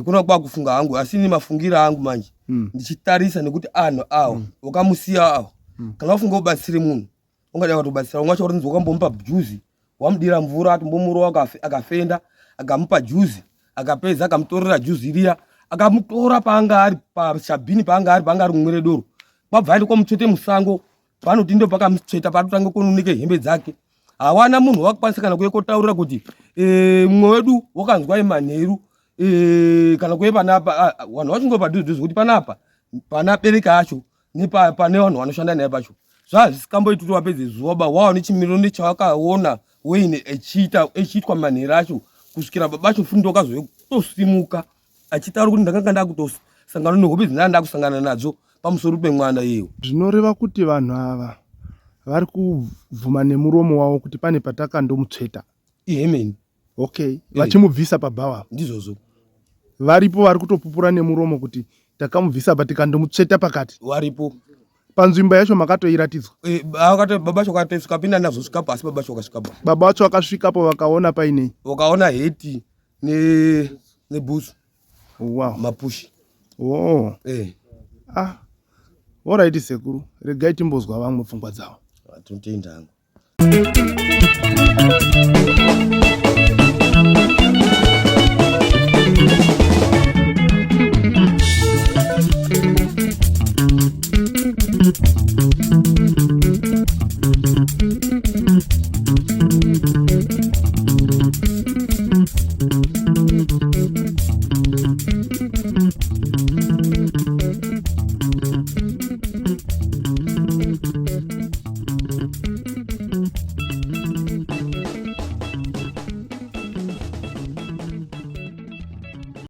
Speaker 1: Kuna kuba kufunga hangu asi ni mafungira hangu manje. Ndichitarisa nekuti anhu awo wakamusiya awo. Kana wafunga kubatsira munhu ungada kubatsira umwe wacho urinzi wakambomupa juice wamudira mvura atombomurowa akafenda akamupa juice akapedza akamutorera juice iriya akamutora paanga ari pashabhini paanga ari kumwire doro. Kwabva aenda kwamutsvete musango panoti ndo pakamutsveta patotanga kununike hembe dzake. Hawana munhu wakakwanisa kana kuye kotaurira kuti mumwe wedu wakanzwa manheru kana kuye panapa vanhu vachingo padhuze kuti panapa pana bereka acho nepane vanhu vanoshanda naye pacho. Zvazisikamboiti kuti wapedze zuva waone chimiriro nechawakaona weine echiitwa manheru acho kusvikira babacho fundo wakazotosimuka achitaura kuti ndakanga ndakutosangana nehope dzandanga kusangana nadzo pamusoro pemwana iyeyo.
Speaker 4: Zvinoreva kuti vanhu ava vari kubvuma nemuromo wavo kuti pane patakandomutsveta.
Speaker 1: Amen.
Speaker 4: Okay. Vachimubvisa pabhawa.
Speaker 1: Ndizvozvo.
Speaker 4: Varipo vari kutopupura nemuromo kuti takamubvisa patikandomutsveta pakati.
Speaker 1: Varipo.
Speaker 4: Panzvimbo yacho makatoiratidzwa.
Speaker 1: Baba vacho akatosvika pinda nazosvika pasi baba vacho akasvika pa.
Speaker 4: Baba vacho akasvikapo vakaona painei.
Speaker 1: Wakaona heti nebhusu.
Speaker 4: Wow.
Speaker 1: Mapushi.
Speaker 4: Oh. Alright sekuru. Regai timbozwa vamwe pfungwa dzavo.
Speaker 1: Atotenda hangu.